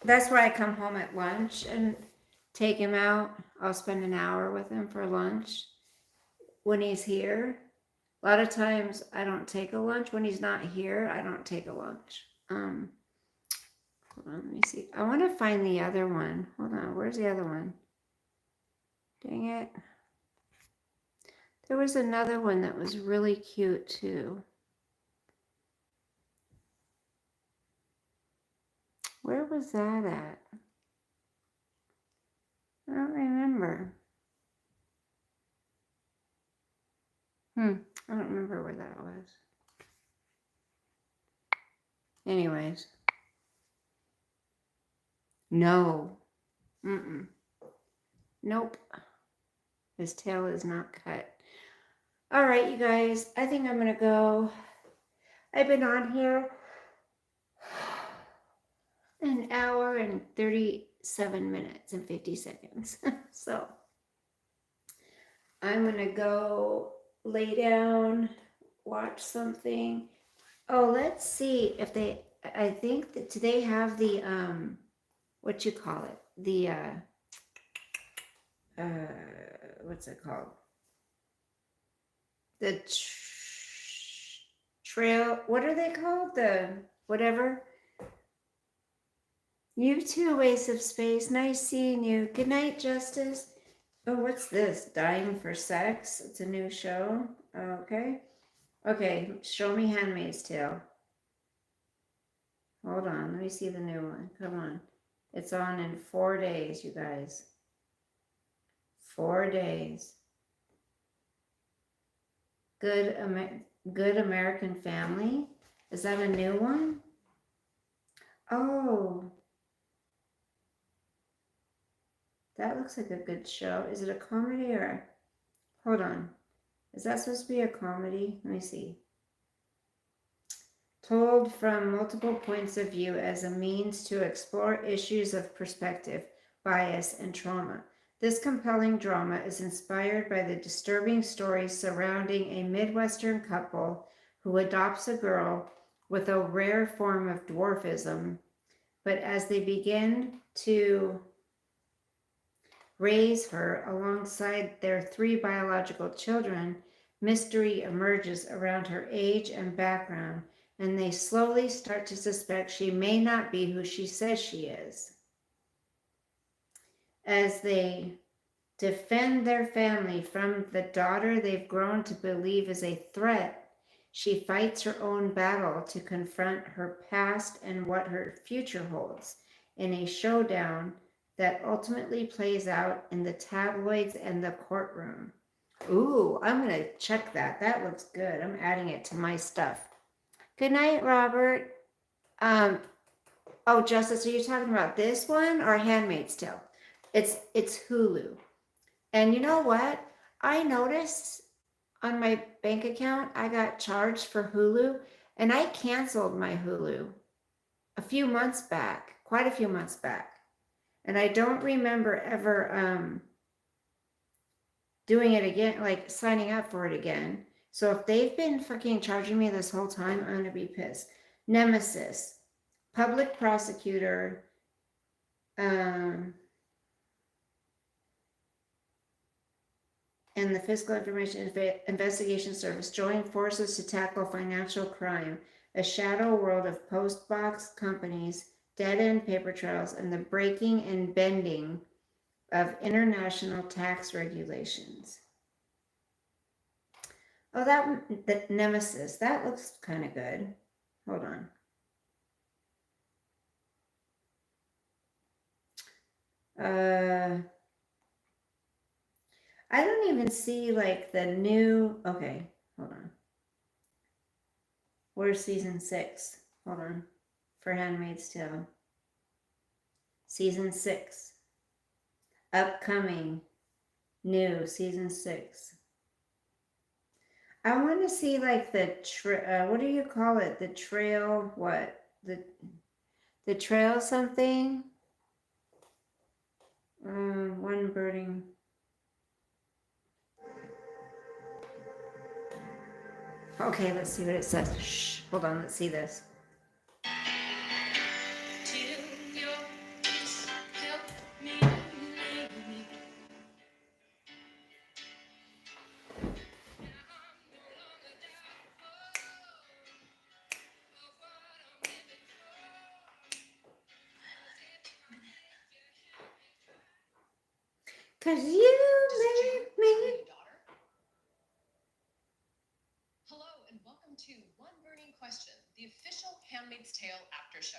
that's why I come home at lunch and take him out. I'll spend an hour with him for lunch when he's here. A lot of times I don't take a lunch. When he's not here, I don't take a lunch. Hold on, let me see. I want to find the other one. Hold on, where's the other one? Dang it. There was another one that was really cute too. Where was that at? I don't remember. I don't remember where that was. Anyways. No. Nope. His tail is not cut. All right, you guys. I think I'm going to go. I've been on here an hour and 37 minutes and 50 seconds. So I'm going to go lay down, watch something. Oh, let's see if they, I think that they have the, what you call it? The, what's it called? The trail, what are they called? The whatever. You too, Waste of Space. Nice seeing you. Good night, Justice. Oh, what's this? Dying for Sex? It's a new show. Okay. Okay, show me Handmaid's Tale. Hold on, let me see the new one. Come on. It's on in 4 days, you guys. 4 days. Good American Family. Is that a new one? Oh. That looks like a good show. Is it a comedy or hold on. Is that supposed to be a comedy? Let me see. Told from multiple points of view as a means to explore issues of perspective, bias, and trauma. This compelling drama is inspired by the disturbing stories surrounding a Midwestern couple who adopts a girl with a rare form of dwarfism, but as they begin to raise her alongside their 3 biological children, mystery emerges around her age and background, and they slowly start to suspect she may not be who she says she is. As they defend their family from the daughter they've grown to believe is a threat, she fights her own battle to confront her past and what her future holds in a showdown that ultimately plays out in the tabloids and the courtroom. Ooh, I'm going to check that. That looks good. I'm adding it to my stuff. Good night, Robert. Oh, Justice, are you talking about this one or Handmaid's Tale? It's Hulu. And you know what? I noticed on my bank account, I got charged for Hulu, and I canceled my Hulu a few months back, quite a few months back. And I don't remember ever doing it again, like signing up for it again. So if they've been freaking charging me this whole time, I'm going to be pissed. Nemesis, public prosecutor, and the Fiscal Information Investigation Service join forces to tackle financial crime, a shadow world of post box companies, dead-end paper trails, and the breaking and bending of international tax regulations. Oh, the Nemesis. That looks kind of good. Hold on. I don't even see like the new. Okay, hold on. Where's season 6? Hold on. For Handmaid's Tale. Season 6. Upcoming. New. Season 6. I want to see like the what do you call it? The trail. What the trail something? One birding. Okay, let's see what it says. Shh. Hold on. Let's see this. Cause you make me. Hello and welcome to One Burning Question, the official Handmaid's Tale after show.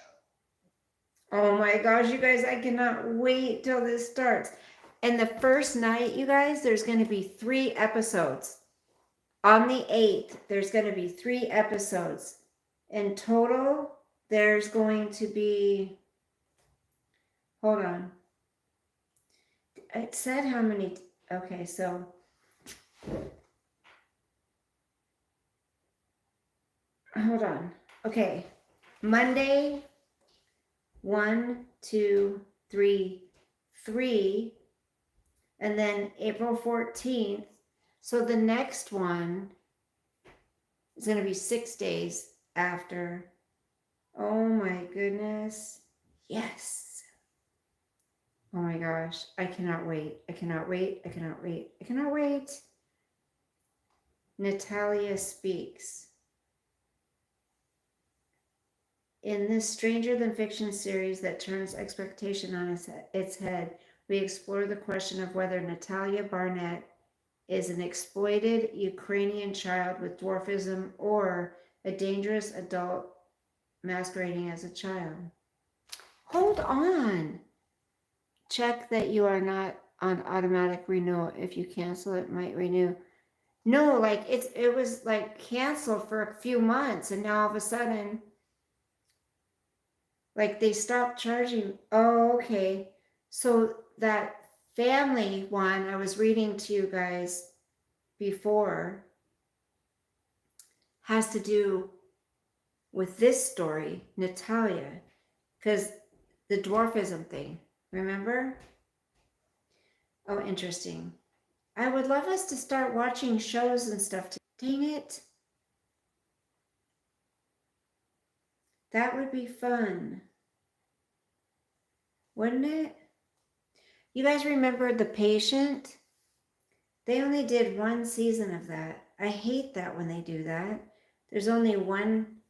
Oh my gosh, you guys, I cannot wait till this starts. And the first night, you guys, there's going to be 3 episodes. On the 8th, there's going to be 3 episodes. In total, there's going to be, hold on. It said how many, okay, so. Hold on. Okay. Monday, 1, 2, 3, 3. And then April 14th. So the next one is going to be 6 days after. Oh my goodness. Yes. Oh my gosh. I cannot wait. I cannot wait. I cannot wait. I cannot wait. Natalia speaks. In this stranger than fiction series that turns expectation on its head, we explore the question of whether Natalia Barnett is an exploited Ukrainian child with dwarfism or a dangerous adult masquerading as a child. Hold on. Check that you are not on automatic renewal. If you cancel, it might renew. No, like it was like canceled for a few months, and now all of a sudden, like they stopped charging. Oh, okay. So that family one I was reading to you guys before has to do with this story, Natalia, because the dwarfism thing, remember? Oh, interesting. I would love us to start watching shows and stuff. Dang it. That would be fun. Wouldn't it? You guys remember The Patient? They only did 1 season of that. I hate that when they do that. There's only one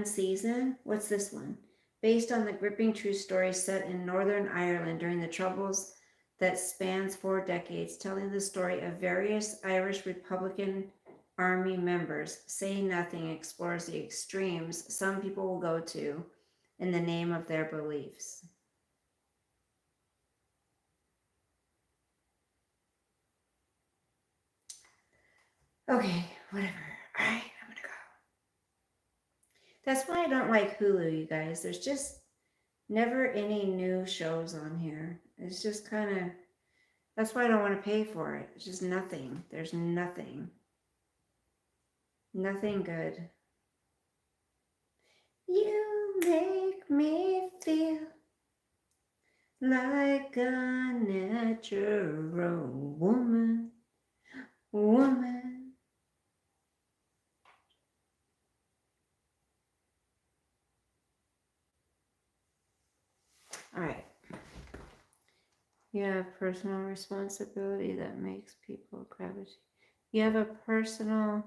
season. What's this one? Based on the gripping true story set in Northern Ireland during the Troubles that spans 4 decades, telling the story of various Irish Republican Army members. Say Nothing explores the extremes some people will go to in the name of their beliefs. Okay, whatever. All right, I'm gonna go. That's why I don't like Hulu, you guys. There's just never any new shows on here. It's just kind of, that's why I don't want to pay for it. It's just nothing. There's nothing. Nothing good. You make me feel like a natural woman. All right. You have personal responsibility that makes people gravitate. You have a personal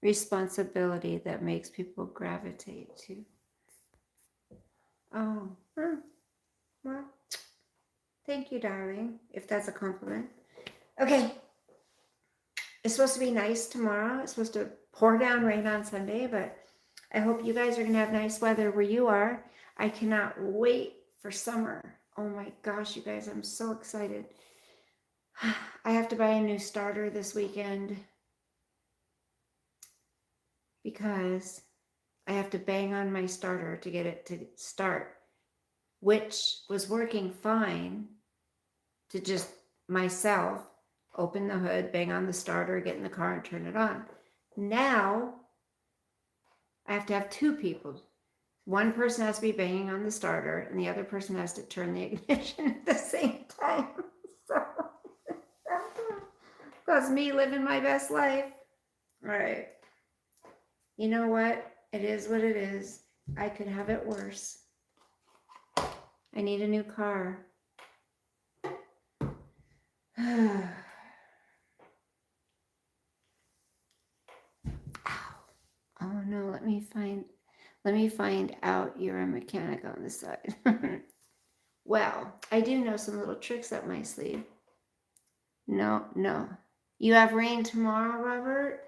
responsibility that makes people gravitate to. Oh, well, thank you, darling, if that's a compliment. Okay, it's supposed to be nice tomorrow. It's supposed to pour down rain on Sunday, but I hope you guys are going to have nice weather where you are. I cannot wait for summer. Oh my gosh, you guys, I'm so excited. I have to buy a new starter this weekend because I have to bang on my starter to get it to start, which was working fine to just myself open the hood, bang on the starter, get in the car and turn it on. Now I have to have two people. One person has to be banging on the starter and the other person has to turn the ignition at the same time. So that's me living my best life. All right. You know what? It is what it is. I could have it worse. I need a new car. Ow. Oh no, let me find out you're a mechanic on the side. Well, I do know some little tricks up my sleeve. No. You have rain tomorrow, Robert?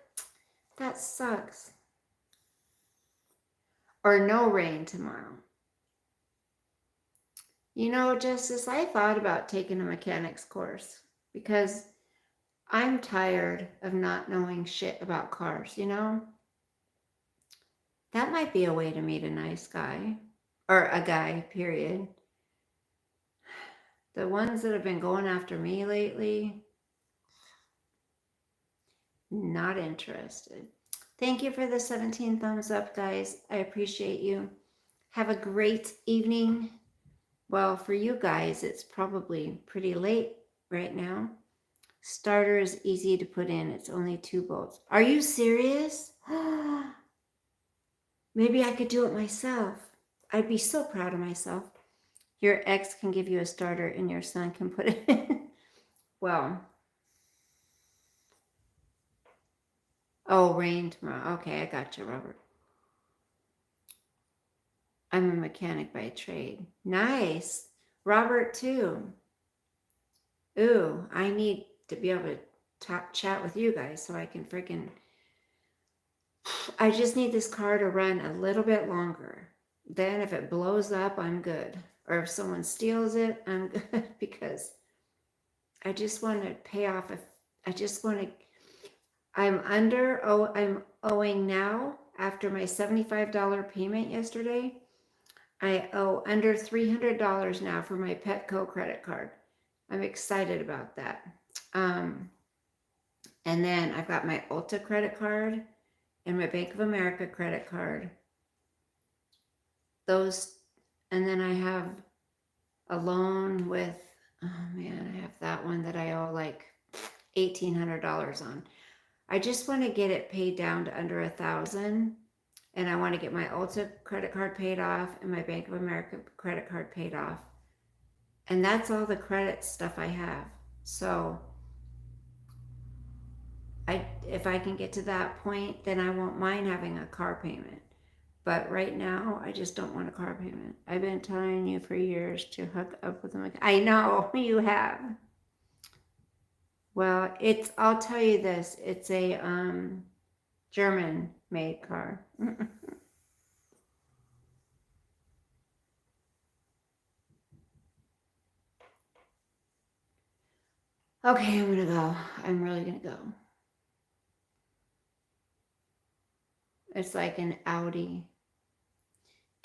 That sucks. Or no rain tomorrow. You know, Justice, I thought about taking a mechanics course because I'm tired of not knowing shit about cars, you know? That might be a way to meet a nice guy. Or a guy, period. The ones that have been going after me lately, not interested. Thank you for the 17 thumbs up, guys. I appreciate you. Have a great evening. Well, for you guys, it's probably pretty late right now. Starter is easy to put in. It's only 2 bolts. Are you serious? Maybe I could do it myself. I'd be so proud of myself. Your ex can give you a starter and your son can put it in. Well. Oh, rain tomorrow. Okay, I got you, Robert. I'm a mechanic by trade. Nice. Robert, too. Ooh, I need to be able to chat with you guys so I can freaking... I just need this car to run a little bit longer. Then if it blows up, I'm good. Or if someone steals it, I'm good because I just want to pay off. I'm owing now after my $75 payment yesterday. I owe under $300 now for my Petco credit card. I'm excited about that. And then I've got my Ulta credit card and my Bank of America credit card. Those, and then I have a loan with, oh man, I have that one that I owe like $1,800 on. I just want to get it paid down to under $1,000, and I want to get my Ulta credit card paid off and my Bank of America credit card paid off. And that's all the credit stuff I have. So if I can get to that point, then I won't mind having a car payment. But right now, I just don't want a car payment. I've been telling you for years to hook up with a mechanic. I know you have. Well, I'll tell you this, it's a German made car. Okay, I'm gonna go. I'm really gonna go. It's like an Audi.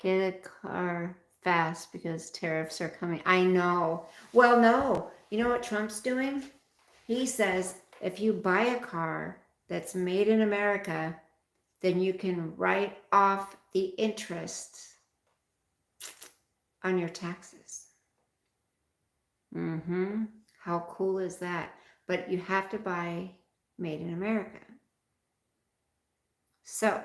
Get a car fast because tariffs are coming. I know. Well, no. You know what Trump's doing? He says if you buy a car that's made in America, then you can write off the interest on your taxes. How cool is that? But you have to buy made in America. So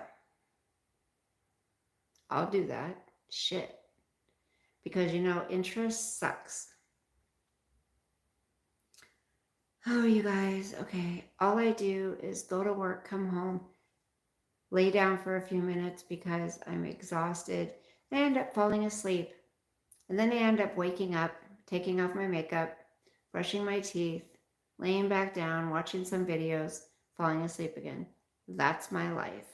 I'll do that. Shit. Because you know, interest sucks. Oh, you guys, okay. All I do is go to work, come home, lay down for a few minutes because I'm exhausted. I end up falling asleep. And then I end up waking up, taking off my makeup, brushing my teeth, laying back down, watching some videos, falling asleep again. That's my life.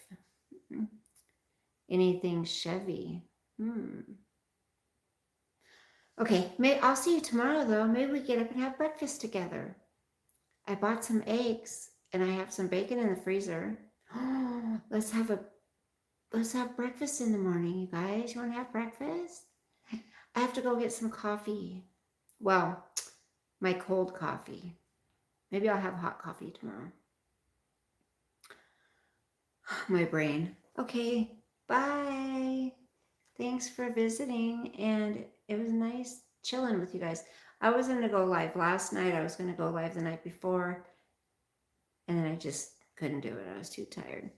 Anything Chevy? Okay, I'll see you tomorrow though. Maybe we get up and have breakfast together. I bought some eggs and I have some bacon in the freezer. Oh, let's have breakfast in the morning, you guys. You want to have breakfast? I have to go get some coffee. Well, my cold coffee. Maybe I'll have hot coffee tomorrow. My brain. Okay, bye. Thanks for visiting, and it was nice chilling with you guys. I was going to go live last night. I was going to go live the night before, and then I just couldn't do it. I was too tired.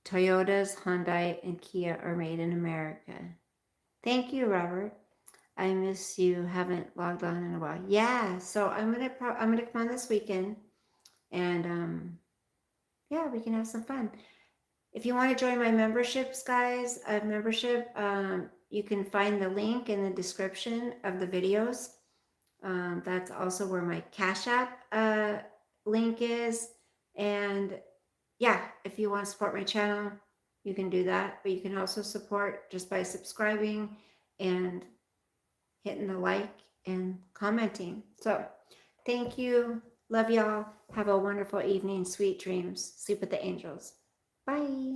Toyotas, Hyundai, and Kia are made in America. Thank you, Robert. I miss you. Haven't logged on in a while. Yeah, so I'm gonna come on this weekend, and yeah, we can have some fun. If you want to join my memberships, guys, I have membership. You can find the link in the description of the videos. That's also where my Cash App link is. And yeah, if you want to support my channel, you can do that. But you can also support just by subscribing and hitting the like and commenting. So thank you. Love y'all. Have a wonderful evening. Sweet dreams. Sleep with the angels. Bye.